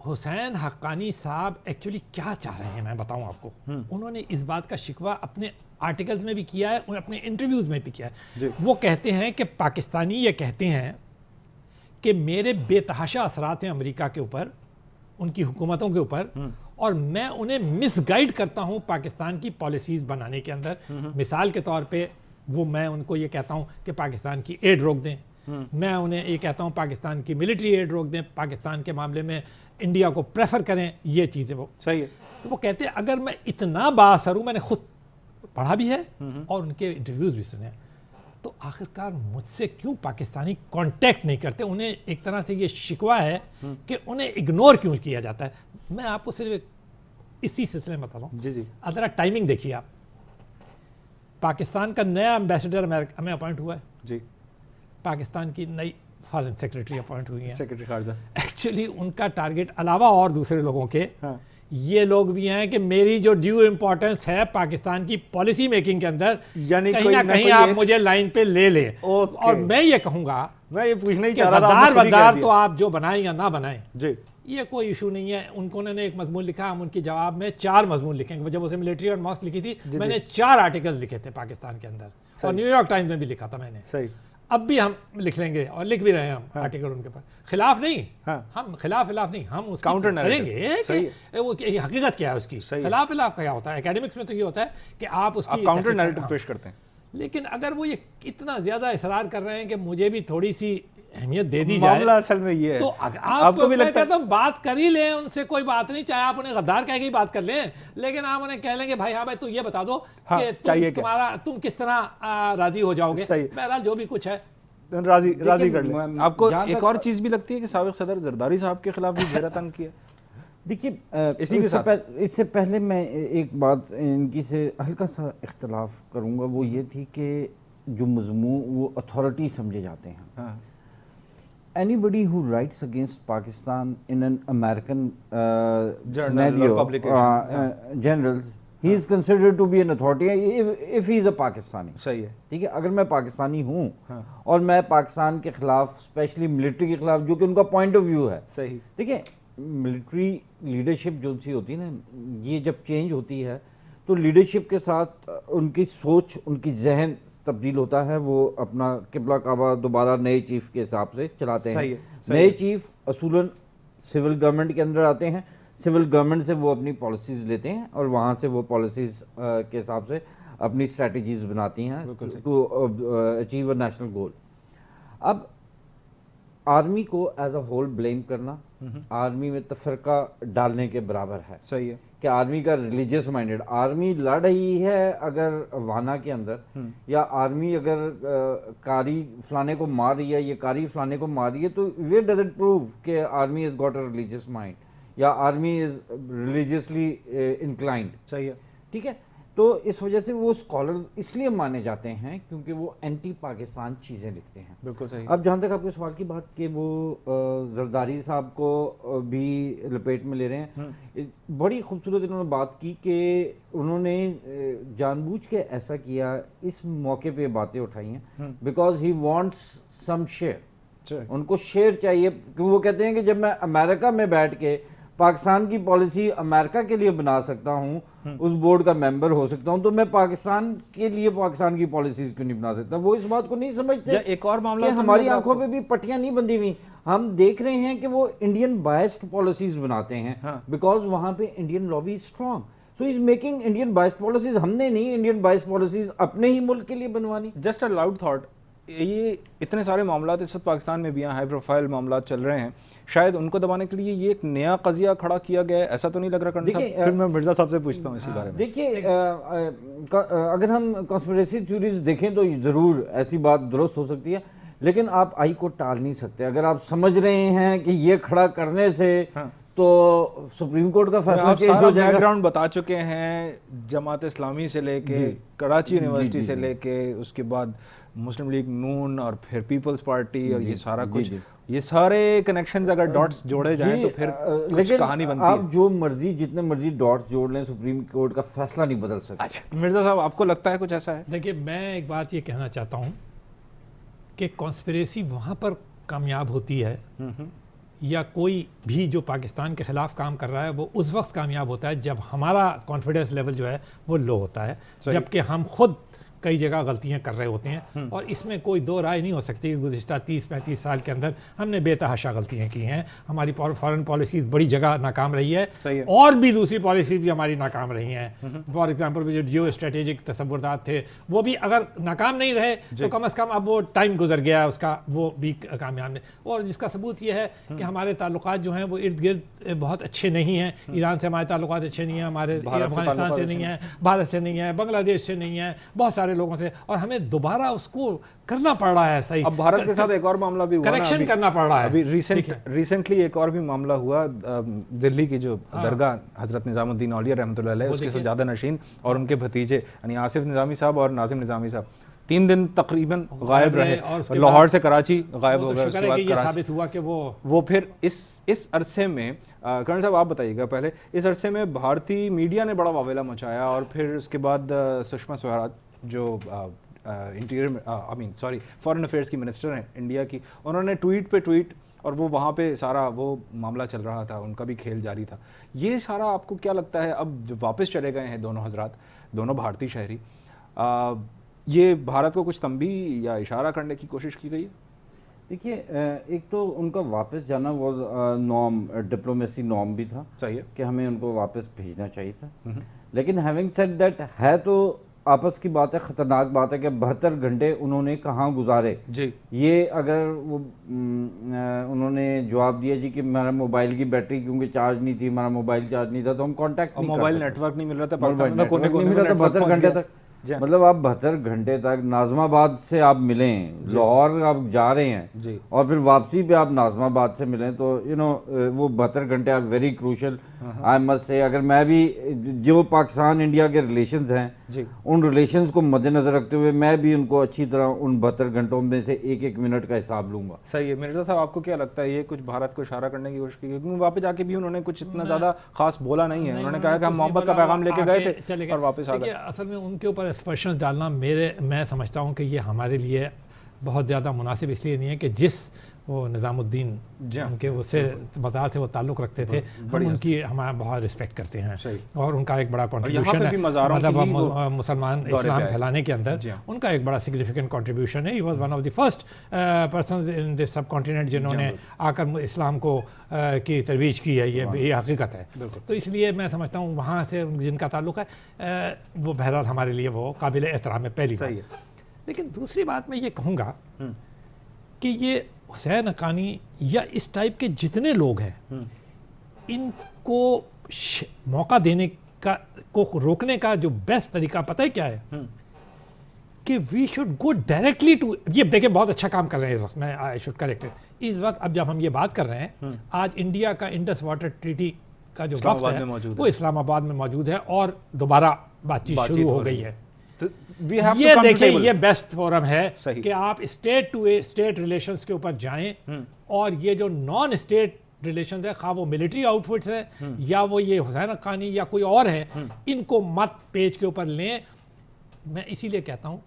حسین حقانی صاحب ایکچولی کیا چاہ رہے ہیں, میں بتاؤں آپ کو. انہوں نے اس بات کا شکوہ اپنے آرٹیکلز میں بھی کیا ہے اور اپنے انٹرویوز میں بھی کیا ہے. وہ کہتے ہیں کہ پاکستانی یہ کہتے ہیں کہ میرے بے تحاشا اثرات ہیں امریکہ کے اوپر, ان کی حکومتوں کے اوپر, اور میں انہیں مس گائیڈ کرتا ہوں پاکستان کی پالیسیز بنانے کے اندر. مثال کے طور پہ میں ان کو یہ کہتا ہوں کہ پاکستان کی ایڈ روک دیں, میں انہیں یہ کہتا ہوں پاکستان کی ملٹری ایڈ روک دیں, پاکستان کے معاملے میں انڈیا کو پریفر کریں, یہ چیزیں وہ.
صحیح ہے.
وہ کہتے ہیں اگر میں اتنا بااثر ہوں, میں نے خود پڑھا بھی ہے اور ان کے انٹرویوز بھی سنے, تو آخرکار مجھ سے کیوں پاکستانی کانٹیکٹ نہیں کرتے؟ انہیں ایک طرح سے یہ شکوہ ہے کہ انہیں اگنور کیوں کیا جاتا ہے. میں آپ کو صرف اسی سلسلے میں بتاتا ہوں.
جی
ذرا ٹائمنگ دیکھیے آپ. پاکستان کا نیا امبیسڈر امریکہ میں اپوائنٹ ہوا ہے,
جی,
پاکستان کی نئی فارن سیکرٹری اپوائنٹ ہوئی ہیں.
سیکرٹری خارجہ.
ایکچولی ان کا ٹارگیٹ علاوہ اور دوسرے لوگوں کے
یہ
لوگ بھی ہیں کہ میری جو ڈیو امپورٹنس ہے پاکستان کی پالیسی میکنگ کے اندر,
یعنی
کہیں نہ کہیں آپ مجھے لائن پہ لے لیں. اور میں یہ کہوں گا,
میں یہ پوچھنا ہی
کہ
چاہ رہا تھا,
غدار تو آپ جو بنائیں یا نہ بنائیں,
جی,
یہ کوئی ایشو نہیں ہے. انہوں نے ایک مضمون لکھا, ہم ان کے جواب میں 4 مضمون لکھیں گے. جب اسے ملٹری اور ماسک لکھی تھی, میں نے 4 آرٹیکل لکھے تھے پاکستان کے اندر, اور نیو یارک ٹائمز میں بھی لکھا تھا میں نے.
صحیح.
اب بھی ہم لکھ لیں گے اور لکھ بھی رہے ہیں ہم آرٹیکل ان کے پاس. خلاف نہیں, ہم خلاف نہیں, ہم اس
کاؤنٹر
کریں گے کہ وہ حقیقت کیا ہے اس کی. خلاف کیا ہوتا ہے اکیڈمکس میں, تو یہ ہوتا ہے کہ آپ اس کی
کاؤنٹر نیریٹو پیش کرتے ہیں.
لیکن اگر وہ یہ اتنا زیادہ اصرار کر رہے ہیں کہ مجھے بھی تھوڑی سی اہمیت دے دی جائے,
معاملہ اصل میں یہ ہے,
تو آپ کو بھی لگتا ہے تو بات کر ہی لیں ان سے, کوئی بات نہیں. چاہے آپ انہیں غدار کہہ کے ہی بات کر لیں, لیکن آپ انہیں کہہ لیں کہ بھائی ہاں بھائی تو یہ بتا دو کہ تم کس طرح راضی ہو جاؤ گے. بہرحال جو بھی کچھ ہے
راضی کر لیں. آپ کو ایک اور چیز بھی لگتی ہے کہ سابق صدر زرداری صاحب کے خلاف بھی گھیرا تنگ کیا؟
دیکھیے, اس سے پہلے میں ایک بات ان کی سے ہلکا سا اختلاف کروں گا. وہ یہ تھی کہ جو مضمون وہ اتھارٹی سمجھے جاتے ہیں. Anybody who writes against Pakistan in an American scenario, generals, he is considered to be an authority if he is a Pakistani.
صحیح ہے.
ٹھیک ہے, اگر میں پاکستانی ہوں اور میں پاکستان کے خلاف, اسپیشلی ملٹری کے خلاف, جو کہ ان کا پوائنٹ آف ویو ہے.
صحیح.
دیکھیں, ملٹری لیڈرشپ جو سی ہوتی ہے نا, یہ جب چینج ہوتی ہے تو لیڈرشپ کے ساتھ ان کی سوچ, ان کی ذہن تبدیل ہوتا ہے. وہ اپنا قبلہ کعبہ دوبارہ نئے چیف کے حساب سے چلاتے ہیں. نئے چیف اصولاً سول گورنمنٹ کے اندر آتے ہیں, سول گورنمنٹ سے وہ اپنی پالیسیز لیتے ہیں اور وہاں سے وہ پالیسیز کے حساب سے اپنی اسٹریٹجیز بناتی ہیں ٹو اچیو اے نیشنل گول. اب آرمی کو ایز اے ہول بلیم کرنا آرمی میں تفرقہ ڈالنے کے برابر ہے.
صحیح ہے
کہ آرمی کا ریلیجیس مائنڈیڈ, آرمی لڑ رہی ہے اگر وانا کے اندر, یا آرمی اگر کاری فلانے کو مار رہی ہے, یہ کاری فلانے کو مار رہی ہے, تو ویئر ڈز اٹ پروو کہ army is got a religious mind یا آرمی از ریلیجیسلی انکلائنڈ.
صحیح ہے.
ٹھیک ہے, تو اس وجہ سے وہ اسکالر اس لیے مانے جاتے ہیں کیونکہ وہ اینٹی پاکستان چیزیں لکھتے ہیں.
بالکل صحیح.
اب جہاں تک آپ کے سوال کی بات کہ وہ زرداری صاحب کو بھی لپیٹ میں لے رہے ہیں, بڑی خوبصورت انہوں نے بات کی کہ انہوں نے جان بوجھ کے ایسا کیا, اس موقع پہ باتیں اٹھائی ہیں because he wants some share. ان کو شیئر چاہیے, کیونکہ وہ کہتے ہیں کہ جب میں امریکہ میں بیٹھ کے پاکستان کی پالیسی امریکہ کے لیے بنا سکتا ہوں, اس بورڈ کا ممبر ہو سکتا ہوں, تو میں پاکستان کے لیے پاکستان کی پالیسیز کیوں نہیں بنا سکتا. وہ اس بات کو نہیں سمجھتے.
ایک اور معاملہ,
ہماری آنکھوں پہ بھی پٹیاں نہیں بندھی ہوئی, ہم دیکھ رہے ہیں کہ وہ انڈین بائسڈ پالیسیز بناتے ہیں بیکاز وہاں پہ Indian lobby strong. So is making Indian biased policies. ہم نے نہیں انڈین بائسڈ پالیسیز اپنے ہی ملک کے لیے بنوانی.
جسٹ اے لاؤڈ تھاٹ, یہ اتنے سارے معاملات اس وقت پاکستان میں بھی ہیں, ہائی پروفائل معاملات چل رہے ہیں, شاید ان کو دبانے کے لیے یہ ایک نیا قضیہ کھڑا کیا گیا ہے, ایسا تو نہیں لگ رہا کرنا صاحب؟ پھر میں مرزا صاحب سے پوچھتا ہوں اسی بارے میں.
دیکھیے, اگر ہم کانسپریسی تھیوریز دیکھیں تو ضرور ایسی بات درست ہو سکتی ہے, لیکن آپ آئی کو ٹال نہیں سکتے. اگر آپ سمجھ رہے ہیں کہ یہ کھڑا کرنے سے تو سپریم کورٹ کا فیصلہ چینج ہو جائے گا.
بیک گراؤنڈ بتا چکے ہیں, جماعت اسلامی سے لے کے کراچی یونیورسٹی سے لے کے اس کے بعد مسلم لیگ نون اور پھر پیپلز پارٹی اور یہ سارا کچھ, یہ سارے کنیکشنز اگر ڈاٹس جوڑے جائیں تو پھر کچھ کہانی بنتی ہے.
آپ جو مرضی جتنے مرضی ڈاٹس جوڑ لیں, سپریم کورٹ کا فیصلہ نہیں بدل سکتا.
مرزا صاحب آپ کو لگتا ہے کچھ ایسا ہے؟
دیکھیے, میں ایک بات یہ کہنا چاہتا ہوں کہ کانسپریسی وہاں پر کامیاب ہوتی ہے یا کوئی بھی جو پاکستان کے خلاف کام کر رہا ہے وہ اس وقت کامیاب ہوتا ہے جب ہمارا کانفیڈنس لیول جو ہے وہ لو ہوتا ہے, جبکہ ہم خود کئی جگہ غلطیاں کر رہے ہوتے ہیں، اور اس میں کوئی دو رائے نہیں ہو سکتی کہ گزشتہ 30-35 سال کے اندر ہم نے بے تحاشا غلطیاں کی ہیں. ہماری فارن پالیسیز بڑی جگہ ناکام رہی ہے، اور بھی دوسری پالیسیز بھی ہماری ناکام رہی ہیں. فار ایگزامپل جو جیو اسٹریٹجک تصورات تھے وہ بھی اگر ناکام نہیں رہے تو کم از کم اب وہ ٹائم گزر گیا اس کا، وہ بھی کامیاب نہیں. اور جس کا ثبوت یہ ہے کہ ہمارے تعلقات جو ہیں وہ ارد گرد بہت اچھے نہیں ہیں. ایران سے ہمارے تعلقات اچھے نہیں ہیں، ہمارے افغانستان سے نہیں ہیں، بھارت سے نہیں ہیں، بنگلہ دیش سے نہیں ہیں، بہت سارے لوگوں سے، اور ہمیں دوبارہ اس کو کرنا پڑ رہا ہے. صحیح،
اب بھارت کے ساتھ ایک اور معاملہ بھی ہوا،
کریکشن کرنا پڑ رہا ہے.
ابھی ریسنٹلی ایک اور بھی معاملہ ہوا، دلی کی جو درگاہ حضرت نظام الدین اولیاء رحمۃ اللہ علیہ، اس کے سجادہ نشین اور ان کے بھتیجے یعنی آصف نظامی صاحب اور ناظم نظامی صاحب 3 دن تقریباً غائب رہے، لاہور سے کراچی غائب ہو گئے. اس کے بعد
یہ ثابت ہوا کہ
وہ پھر اس عرصے میں کرن صاحب آپ بتائیے گا پہلے، اس عرصے میں بھارتی میڈیا نے بڑا واویلا مچایا، اور پھر اس کے بعد سشما سوراج جو فارن افیئرس کی منسٹر ہیں انڈیا کی، انہوں نے ٹویٹ پہ ٹویٹ، اور وہ وہاں پہ سارا وہ معاملہ چل رہا تھا، ان کا بھی کھیل جاری تھا. یہ سارا آپ کو کیا لگتا ہے اب جو واپس چلے گئے ہیں دونوں حضرات، دونوں بھارتی شہری، یہ بھارت کو کچھ تنبیہ یا اشارہ کرنے کی کوشش کی گئی ہے؟
دیکھیے، ایک تو ان کا واپس جانا وہ نارم، ڈپلومیسی نارم بھی تھا،
صحیح ہے
کہ ہمیں ان کو واپس بھیجنا چاہیے تھا. لیکن ہیونگ سیڈ دیٹ، ہے تو آپس کی بات ہے، خطرناک بات ہے کہ 72 گھنٹے انہوں نے کہاں گزارے.
جی،
یہ اگر وہ انہوں نے جواب دیا جی کہ میرا موبائل کی بیٹری کیونکہ چارج نہیں تھی، ہمارا موبائل چارج نہیں تھا تو ہم کانٹیکٹ نہیں کر سکتے،
موبائل نیٹ ورک نہیں مل رہا تھا،
موبائل نیٹ ورک نہیں ملا تھا 72 گھنٹے تک. مطلب آپ 72 گھنٹے تک ناظم آباد سے آپ ملیں، لاہور آپ جا رہے ہیں، اور پھر واپسی پہ آپ ناظم آباد سے ملیں، تو وہ 72 گھنٹے are very crucial. I must say, اگر میں بھی جو پاکستان انڈیا کے ریلیشنز ہیں، ان ریلیشنز کو مد نظر رکھتے ہوئے میں بھی ان کو اچھی طرح ان 72 گھنٹوں میں سے ایک منٹ کا حساب لوں گا.
صحیح ہے. مرزا صاحب آپ کو کیا لگتا ہے یہ کچھ بھارت کو اشارہ کرنے کی کوشش کی؟ کیونکہ وہاں پہ جا کے بھی انہوں نے کچھ اتنا زیادہ خاص بولا نہیں ہے، انہوں نے کہا کہ ہم محبت کا پیغام لے کے گئے تھے اور واپس آ گئے.
اصل میں ان کے اوپر اسپرشنز ڈالنا میں سمجھتا ہوں کہ یہ ہمارے لیے بہت زیادہ مناسب اس لیے نہیں ہے کہ جس وہ نظام الدین ان کے اسے مزار سے وہ تعلق رکھتے تھے، ہم ان کی ہمارا بہت رسپیکٹ کرتے ہیں، اور ان کا ایک بڑا کنٹریبیوشن ہے مطلب مسلمان اسلام پھیلانے کے اندر ان کا ایک بڑا سگنیفیکنٹ کنٹریبیوشن ہے. He was one of the first persons in this subcontinent جنہوں نے آ کر اسلام کو کی ترویج کی ہے، یہ حقیقت ہے. تو اس لیے میں سمجھتا ہوں وہاں سے جن کا تعلق ہے وہ بہرحال ہمارے لیے وہ قابل احترام ہے پہلی بات. لیکن دوسری بات میں یہ کہوں گا کہ یہ حسین حقانی یا اس ٹائپ کے جتنے لوگ ہیں ان کو موقع دینے کا کو روکنے کا جو بیسٹ طریقہ پتہ ہے کیا ہے؟ کہ we should go directly to, یہ دیکھیں بہت اچھا کام کر رہے ہیں اس وقت، میں آئی شوڈ کریکٹ اس وقت. اب جب ہم یہ بات کر رہے ہیں، آج انڈیا کا انڈس واٹر ٹریٹی کا جو وفد ہے وہ اسلام آباد میں موجود ہے، اور دوبارہ بات چیت شروع ہو گئی ہے. یہ دیکھیں یہ بیسٹ فورم ہے کہ آپ اسٹیٹ ٹو اسٹیٹ ریلیشنز کے اوپر جائیں، اور یہ جو نان اسٹیٹ ریلیشنز ہے، خواہ وہ ملٹری آؤٹ فٹس ہے یا وہ یہ حسین حقانی یا کوئی اور ہے، ان کو مت پیج کے اوپر لیں. میں اسی لیے کہتا ہوں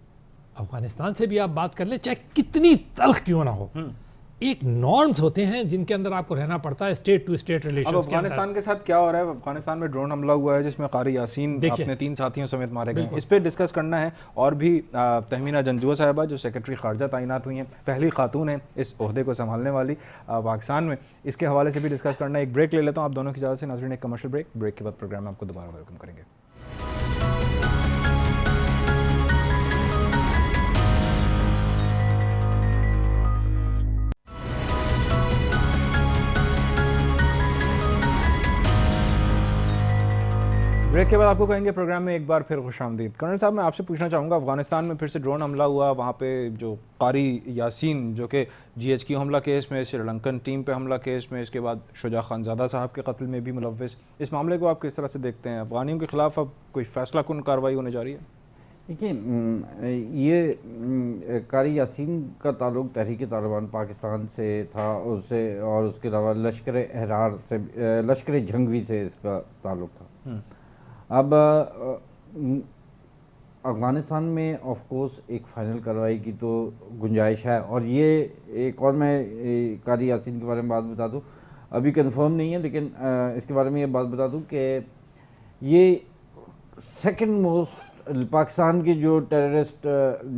افغانستان سے بھی آپ بات کر لیں، چاہے کتنی تلخ کیوں نہ ہو، ایک نارمز ہوتے ہیں جن کے اندر آپ کو رہنا پڑتا ہے اسٹیٹ ٹو اسٹیٹ ریلیشنز.
اب افغانستان کے ساتھ کیا ہو رہا ہے؟ افغانستان میں ڈرون حملہ ہوا ہے جس میں قاری یاسین اپنے 3 ساتھیوں سمیت مارے گئے. اس پہ ڈسکس کرنا ہے. اور بھی تہمینہ جنجوع صاحبہ جو سیکرٹری خارجہ تعینات ہوئی ہیں، پہلی خاتون ہیں اس عہدے کو سنبھالنے والی پاکستان میں، اس کے حوالے سے بھی ڈسکس کرنا ہے. ایک بریک لے لیتا ہوں آپ دونوں کی اجازت سے ناظرین، ایک کمرشل بریک کے بعد پروگرام میں آپ کو دوبارہ ویلکم کریں گے. بریک کے بعد آپ کو کہیں گے پروگرام میں ایک بار پھر خوش آمدید. کرنل صاحب میں آپ سے پوچھنا چاہوں گا، افغانستان میں پھر سے ڈرون حملہ ہوا، وہاں پہ جو قاری یاسین جو کہ GHQ حملہ کیس میں، سری لنکن ٹیم پہ حملہ کیس میں، اس کے بعد شجاع خانزادہ صاحب کے قتل میں بھی ملوث، اس معاملے کو آپ کس طرح سے دیکھتے ہیں؟ افغانیوں کے خلاف اب کوئی فیصلہ کن کارروائی ہونے جا رہی ہے؟
دیکھیے، یہ قاری یاسین کا تعلق تحریک طالبان پاکستان سے تھا، اس سے، اور اس کے علاوہ لشکر احرار سے، لشکر جھنگوی سے اس کا تعلق تھا. اب افغانستان میں آف کورس ایک فائنل کارروائی کی تو گنجائش ہے، اور یہ ایک اور میں قاری یاسین کے بارے میں بات بتا دوں، ابھی کنفرم نہیں ہے لیکن اس کے بارے میں یہ بات بتا دوں کہ یہ سیکنڈ موسٹ پاکستان کے جو ٹیررسٹ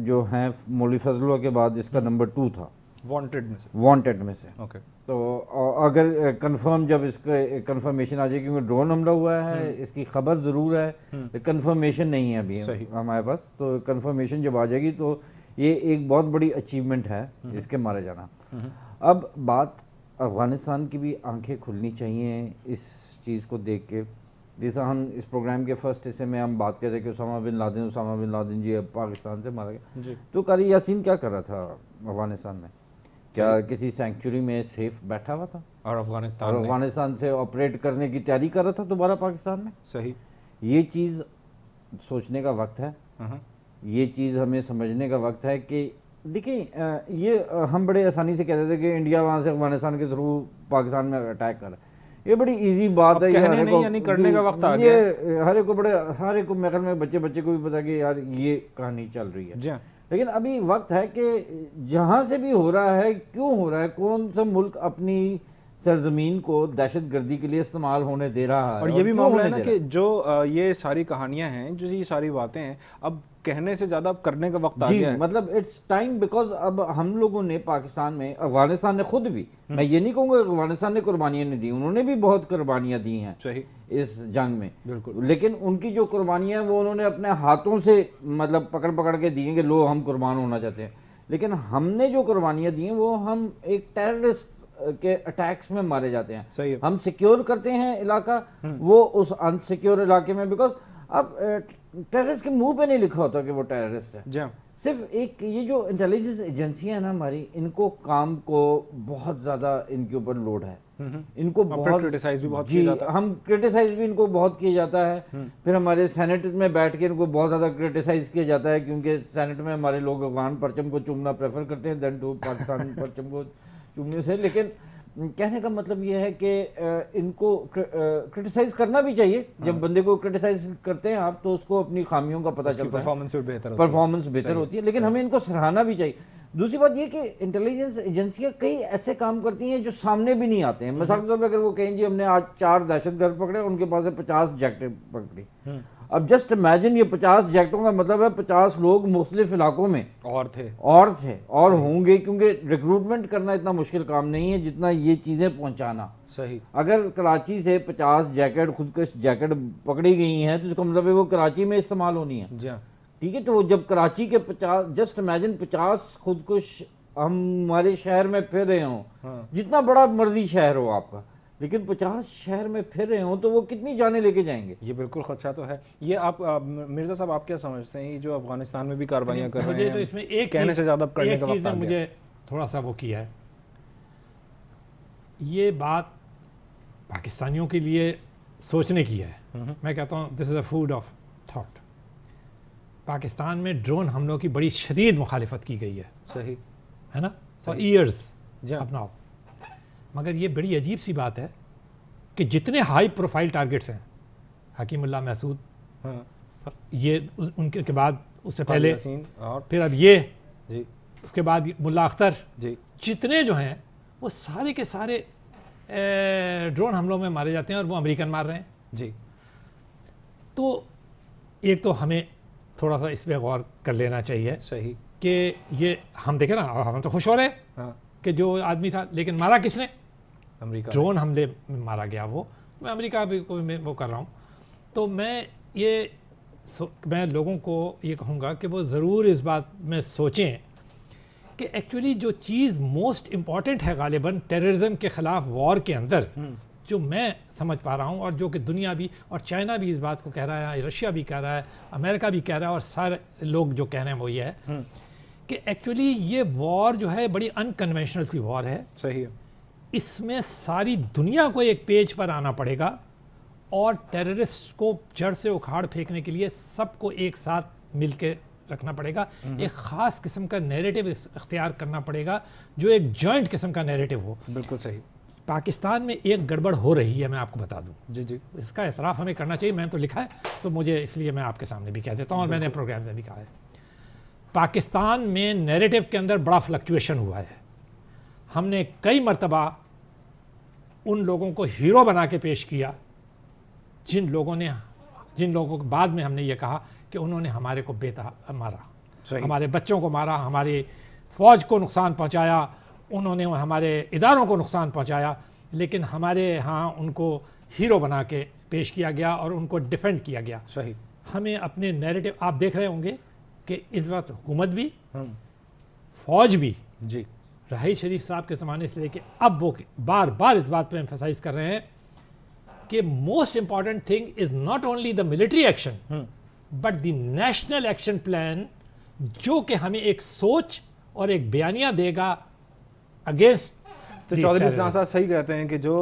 جو ہیں مولوی فضل اللہ کے بعد اس کا نمبر 2 تھا وانٹڈ میں سے.
اوکے.
تو اگر کنفرم جب اس کا کنفرمیشن آ جائے کیونکہ ڈرون حملہ ہوا ہے اس کی خبر ضرور ہے کنفرمیشن نہیں ہے ابھی ہمارے پاس, تو کنفرمیشن جب آ جائے گی تو یہ ایک بہت بڑی اچیومنٹ ہے اس کے مارے جانا. اب بات افغانستان کی بھی آنکھیں کھلنی چاہیے اس چیز کو دیکھ کے. جیسا ہم اس پروگرام کے فرسٹ حصے میں ہم بات کر رہے کہ اسامہ بن لادن جی اب پاکستان سے مارا گیا, تو قاری یاسین کیا کر رہا تھا افغانستان میں؟ کیا کسی سینکچوری میں سیف بیٹھا ہوا تھا
اور
افغانستان سے آپریٹ کرنے کی تیاری کر رہا تھا دوبارہ پاکستان میں؟
صحیح.
یہ چیز سوچنے کا وقت ہے, یہ چیز ہمیں سمجھنے کا وقت ہے کہ دیکھیں یہ ہم بڑے آسانی سے کہتے تھے کہ انڈیا وہاں سے افغانستان کے تھرو پاکستان میں اٹیک کر رہا ہے. یہ بڑی ایزی بات ہے,
یعنی کرنے کا وقت آ گیا.
یہ ہر ایک کو میرے میں بچے کو بھی پتا کہ یار یہ کہانی چل رہی ہے. لیکن ابھی وقت ہے کہ جہاں سے بھی ہو رہا ہے کیوں ہو رہا ہے, کون سا ملک اپنی سرزمین کو دہشت گردی کے لیے استعمال ہونے دے رہا ہے.
اور یہ بھی معاملہ ہے نا کہ جو یہ ساری کہانیاں ہیں, جو یہ ساری باتیں ہیں, اب کہنے سے زیادہ اب کرنے کا وقت آ گیا ہے.
مطلب اٹس ٹائم, بیکاز اب ہم لوگوں نے پاکستان میں, افغانستان نے خود بھی, میں یہ نہیں کہوں گا کہ افغانستان نے قربانیاں نہیں دی, انہوں نے بھی بہت قربانیاں دی ہیں اس جنگ میں, لیکن ان کی جو قربانیاں ہیں وہ انہوں نے اپنے ہاتھوں سے مطلب پکڑ کے دی ہیں کہ لو ہم قربان ہونا چاہتے ہیں. لیکن ہم نے جو قربانیاں دی ہیں وہ ہم ایک ٹیررسٹ کے اٹیکس میں مارے جاتے ہیں. ہم سیکیور کرتے ہیں علاقہ, وہ اس انسیکیور علاقے میں, بیکاز اب ٹیررسٹ کے منہ پہ نہیں لکھا ہوتا کہ وہ ٹیررسٹ ہے. صرف ایک یہ جو انٹیلیجنس ایجنسیاں ہیں نا ہماری, ان کو کام کو بہت زیادہ ان کے اوپر لوڈ ہے, ان کو بہت
کرٹیسائز بھی بہت کیا جاتا ہے.
ہم کرٹیسائز بھی ان کو بہت کیا جاتا ہے. پھر ہمارے سینٹ میں بیٹھ کے ان کو بہت زیادہ کرٹیسائز کیا جاتا ہے, کیونکہ سینٹ میں ہمارے لوگ افغان پرچم کو چومنا پریفر کرتے ہیں دین ٹو پاکستان پرچم کو چومنے سے. لیکن کہنے کا مطلب یہ ہے کہ ان کو کرٹیسائز کرنا بھی چاہیے. جب بندے کو کرٹیسائز کرتے ہیں آپ تو اس کو اپنی خامیوں کا پتہ چلتا ہے, پرفارمنس بہتر ہوتی ہے, لیکن ہمیں ان کو سراہنا بھی چاہیے. دوسری بات یہ کہ انٹیلیجنس ایجنسیاں کئی ایسے کام کرتی ہیں جو سامنے بھی نہیں آتے ہیں. مثال کے طور پہ اگر وہ کہیں جی ہم نے آج 4 دہشت گرد پکڑے, ان کے پاس 50 جیکٹیں پکڑی, اب جسٹ امیجن یہ 50 جیکٹوں کا مطلب ہے 50 لوگ مختلف علاقوں میں اور تھے اور ہوں گے, کیونکہ ریکروٹمنٹ کرنا اتنا مشکل کام نہیں ہے جتنا یہ چیزیں پہنچانا.
صحیح.
اگر کراچی سے 50 جیکٹ خودکش جیکٹ پکڑی گئی ہیں تو اس کا مطلب ہے وہ کراچی میں استعمال ہونی ہے. ٹھیک ہے, تو جب کراچی کے 50 جسٹ امیجن 50 خودکش ہمارے شہر میں پھر رہے ہوں, جتنا بڑا مرضی شہر ہو آپ کا, لیکن 50 شہر میں پھر رہے ہوں تو وہ کتنی جانیں لے کے جائیں گے.
یہ بالکل خدشہ تو ہے. یہ آپ مرزا صاحب آپ کیا سمجھتے ہیں, یہ جو افغانستان میں بھی کاروائیاں کر رہے ہیں,
تو اس میں ایک
کہنے سے زیادہ کرنے کا وقت
چیز نے مجھے تھوڑا سا وہ کیا ہے, یہ بات پاکستانیوں کے لیے سوچنے کی ہے. میں کہتا ہوں this is a food of thought. Pakistan میں ڈرون حملوں کی بڑی شدید مخالفت کی گئی ہے. صحیح ہے نا, فار ایئرز اپنا. مگر یہ بڑی عجیب سی بات ہے کہ جتنے ہائی پروفائل ٹارگٹس ہیں, حکیم اللہ محسود, یہ ان کے بعد اس سے پہلے, پھر اب یہ, اس کے بعد ملا اختر, جتنے جو ہیں وہ سارے کے سارے ڈرون حملوں میں مارے جاتے ہیں اور وہ امریکن مار رہے ہیں. تو ایک تو ہمیں تھوڑا سا اس پہ غور کر لینا چاہیے. صحیح. کہ یہ ہم دیکھیں نا, ہم تو خوش ہو رہے ہیں کہ جو آدمی تھا, لیکن مارا کس نے؟ امریکہ. ڈرون حملے میں مارا گیا وہ. میں امریکہ بھی کو میں وہ کر رہا ہوں. تو میں لوگوں کو یہ کہوں گا کہ وہ ضرور اس بات میں سوچیں کہ ایکچولی جو چیز موسٹ امپورٹنٹ ہے غالباً ٹیررزم کے خلاف وار کے اندر, جو میں سمجھ پا رہا ہوں اور جو کہ دنیا بھی اور چائنا بھی اس بات کو کہہ رہا ہے, رشیا بھی کہہ رہا ہے, امریکہ بھی کہہ رہا ہے, اور سارے لوگ جو کہہ رہے ہیں وہ یہ ہے کہ ایکچولی یہ وار جو ہے بڑی انکنونشنل سی وار ہے. صحیح ہے. اس میں ساری دنیا کو ایک پیج پر آنا پڑے گا اور ٹیررسٹ کو جڑ سے اکھاڑ پھینکنے کے لیے سب کو ایک ساتھ مل کے رکھنا پڑے گا. ایک خاص قسم کا نیریٹو اختیار کرنا پڑے گا جو ایک جوائنٹ قسم کا نیریٹو ہو. بالکل صحیح. پاکستان میں ایک گڑبڑ ہو رہی ہے, میں آپ کو بتا دوں. اس کا اعتراف ہمیں کرنا چاہیے. میں تو لکھا ہے تو مجھے اس لیے میں آپ کے سامنے بھی کہہ دیتا ہوں, اور میں نے پروگرام میں بھی کہا ہے. پاکستان میں نیریٹو کے اندر بڑا فلکچویشن ہوا ہے. ہم نے کئی مرتبہ ان لوگوں کو ہیرو بنا کے پیش کیا جن لوگوں نے جن لوگوں کو بعد میں ہم نے یہ کہا کہ انہوں نے ہمارے کو مارا، ہمارے بچوں کو مارا، ہماری فوج کو نقصان پہنچایا، انہوں نے ہمارے اداروں کو نقصان پہنچایا، لیکن ہمارے ہاں ان کو ہیرو بنا کے پیش کیا گیا اور ان کو ڈیفینڈ کیا گیا۔
صحیح۔
ہمیں اپنے نیریٹو، آپ دیکھ رہے ہوں گے کہ اس وقت حکومت بھی، فوج بھی،
جی
راہی شریف صاحب کے زمانے سے لے کے اب وہ بار بار اس بات پہ ایمفسائز کر رہے ہیں کہ most important thing is not only the military action but the national action plan, جو کہ ہمیں ایک سوچ اور ایک بیانیہ دے گا اگینسٹ۔
تو چودھری اسلام صاحب صحیح کہتے ہیں کہ جو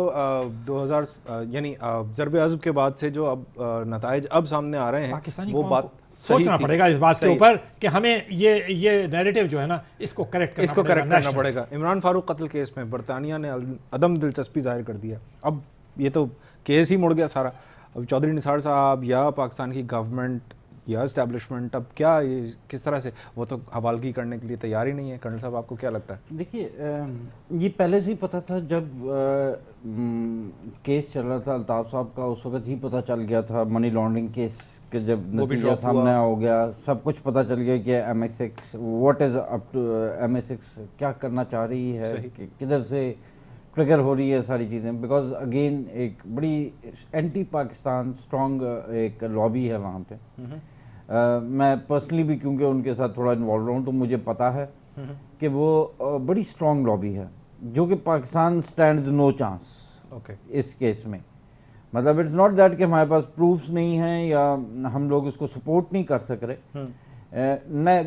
2000 یعنی ضرب عضب کے بعد سے جو اب نتائج اب سامنے آ رہے ہیں،
پاکستانی
وہ
قوم
بات
کو سوچنا پڑے گا اس بات کے اوپر کہ ہمیں یہ نیریٹو جو ہے نا اس کو کریکٹ
کرنا پڑے گا۔ عمران فاروق قتل کیس میں برطانیہ نے عدم دلچسپی ظاہر کر دیا، اب یہ تو کیس ہی مڑ گیا سارا۔ اب چودھری نثار صاحب یا پاکستان کی گورنمنٹ یا اسٹیبلشمنٹ اب کیا کس طرح سے، وہ تو حوالگی کرنے کے لیے تیار ہی نہیں ہے۔ کرنل صاحب آپ کو کیا لگتا ہے؟
دیکھیے یہ پہلے سے ہی پتہ تھا، جب کیس چل رہا تھا الطاف صاحب کا، اس وقت ہی پتہ چل گیا تھا منی لانڈرنگ کیس کے، جب نتیجہ سامنے ہو گیا سب کچھ پتہ چل گیا کہ MI6 what is up to MI6 کیا کرنا چاہ رہی ہے، کدھر سے ٹریگر ہو رہی ہے ساری چیزیں، بیکاز اگین ایک بڑی اینٹی پاکستان اسٹرانگ ایک لابی ہے وہاں پہ۔ میں پرسنلی بھی کیونکہ ان کے ساتھ تھوڑا انوالو رہا ہوں تو مجھے پتا ہے کہ وہ بڑی اسٹرانگ لابی ہے، جو کہ پاکستان اسٹینڈز نو چانس اس کیس میں۔ مطلب اٹس ناٹ دیٹ کہ ہمارے پاس پروفس نہیں ہیں یا ہم لوگ اس کو سپورٹ نہیں کر سک رہے۔ میں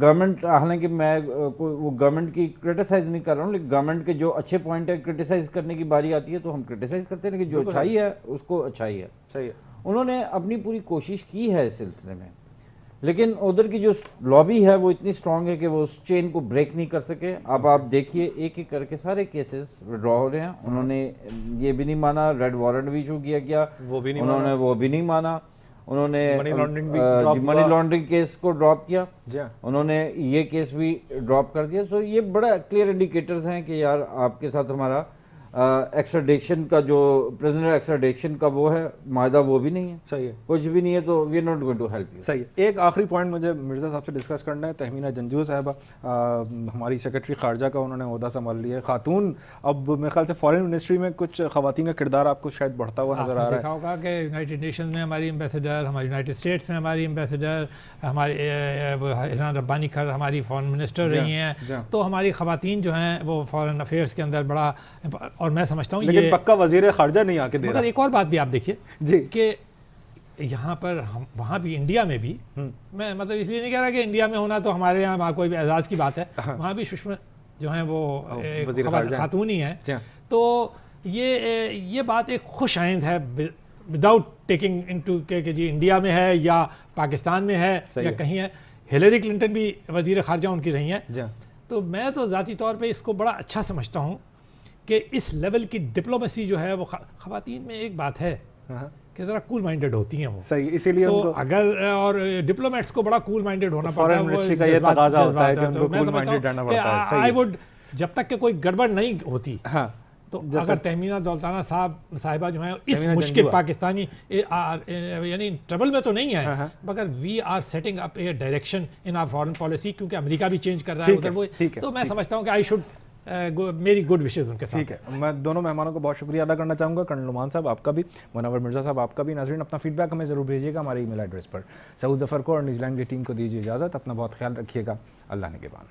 گورنمنٹ، حالانکہ میں وہ گورنمنٹ کی کرٹیسائز نہیں کر رہا ہوں، لیکن گورنمنٹ کے جو اچھے پوائنٹ ہے کرٹیسائز کرنے کی باری آتی ہے تو ہم کرٹیسائز کرتے ہیں، لیکن جو اچھائی ہے اس کو اچھائی ہے۔
صحیح ہے،
انہوں نے اپنی پوری کوشش کی ہے اس سلسلے میں، لیکن ادھر کی جو لابی ہے وہ اتنی اسٹرانگ ہے کہ وہ اس چین کو بریک نہیں کر سکے۔ اب آپ دیکھیے ایک ایک کر کے سارے کیسز وڈرا ہو رہے ہیں۔ انہوں نے یہ بھی نہیں مانا، ریڈ وارنٹ بھی ایشو کیا گیا، انہوں نے وہ بھی نہیں مانا، انہوں نے منی لانڈرنگ کیس کو ڈراپ کیا، انہوں نے یہ کیس بھی ڈراپ کر دیا۔ سو یہ بڑا کلیئر انڈیکیٹرز ہیں کہ یار آپ کے ساتھ ہمارا ایکسٹراڈیشن کا جو پریزنر ایکسٹراڈیشن کا وہ ہے معاہدہ، وہ بھی نہیں ہے،
صحیح ہے،
کچھ بھی نہیں ہے، تو we are not going to help you.
صحیح ہے۔ ایک آخری پوائنٹ مجھے مرزا صاحب سے ڈسکس کرنا ہے۔ تہمینہ جنجو صاحبہ ہماری سیکرٹری خارجہ کا انہوں نے عہدہ سنبھال لیا ہے، خاتون۔ اب میرے خیال سے فارن منسٹری میں کچھ خواتین کا کردار آپ کو شاید بڑھتا ہوا نظر آ رہا ہے۔
دیکھا ہوگا کہ یونائٹڈ نیشنز میں ہماری ایمبیسڈر، ہماری یونائٹڈ اسٹیٹس میں ہماری ایمبیسڈر، ہماری ایران ربانی کھر ہماری فارن منسٹر رہی ہیں، تو ہماری خواتین جو ہیں وہ فارن افیئرس کے اندر بڑا، اور میں سمجھتا ہوں
لیکن پکا وزیر خارجہ نہیں آ کے دے رہا۔
ایک اور بات بھی آپ دیکھیے
جی
کہ یہاں پر وہاں بھی انڈیا میں بھی، میں مطلب اس لیے نہیں کہہ رہا کہ انڈیا میں ہونا تو ہمارے یہاں کوئی بھی اعزاز کی بات ہے، وہاں بھی سشما جو ہیں وہ خاتون ہی ہیں۔ تو یہ بات ایک خوش آئند ہے، وداؤٹ ٹیکنگ انٹو کہ جی انڈیا میں ہے یا پاکستان میں ہے یا کہیں ہے۔ ہلیری کلنٹن بھی وزیر خارجہ ان کی رہی ہیں، تو میں تو ذاتی طور پہ اس کو بڑا اچھا سمجھتا ہوں کہ اس لیول کی ڈپلومیسی جو ہے وہ خواتین میں ایک بات ہے کہ ذرا کول مائنڈڈ ہوتی ہیں وہ،
صحیح، اسی لیے
تو اگر اور ڈپلومیٹس کو بڑا کول مائنڈڈ ہونا پڑتا ہے،
فارن منسٹری کا یہ تقاضا ہوتا ہے کہ ان کو کول مائنڈڈ رہنا پڑتا ہے۔
آئی وڈ، جب تک کہ کوئی گڑبڑ نہیں ہوتی، تو اگر تہمینہ دولتانہ صاحبہ جو ہیں اس مشکل پاکستانی یعنی ٹربل میں تو نہیں ہے، مگر we are setting up a direction in our foreign policy, کیونکہ امریکہ بھی چینج کر رہا ہے ادھر وہ، تو میں سمجھتا ہوں کہ آئی شوڈ میری گڈ وشز ان کے ساتھ۔
ٹھیک ہے، میں دونوں مہمانوں کو بہت شکریہ ادا کرنا چاہوں گا، کرنل نعمان صاحب آپ کا بھی، منور مرزا صاحب آپ کا بھی۔ ناظرین اپنا فیڈ بیک ہمیں ضرور بھیجیے گا ہمارے ای میل ایڈریس پر۔ سعود ظفر کو اور نیوزی لینڈ کی ٹیم کو دیجیے اجازت، اپنا بہت خیال رکھیے گا، اللہ نگہبان۔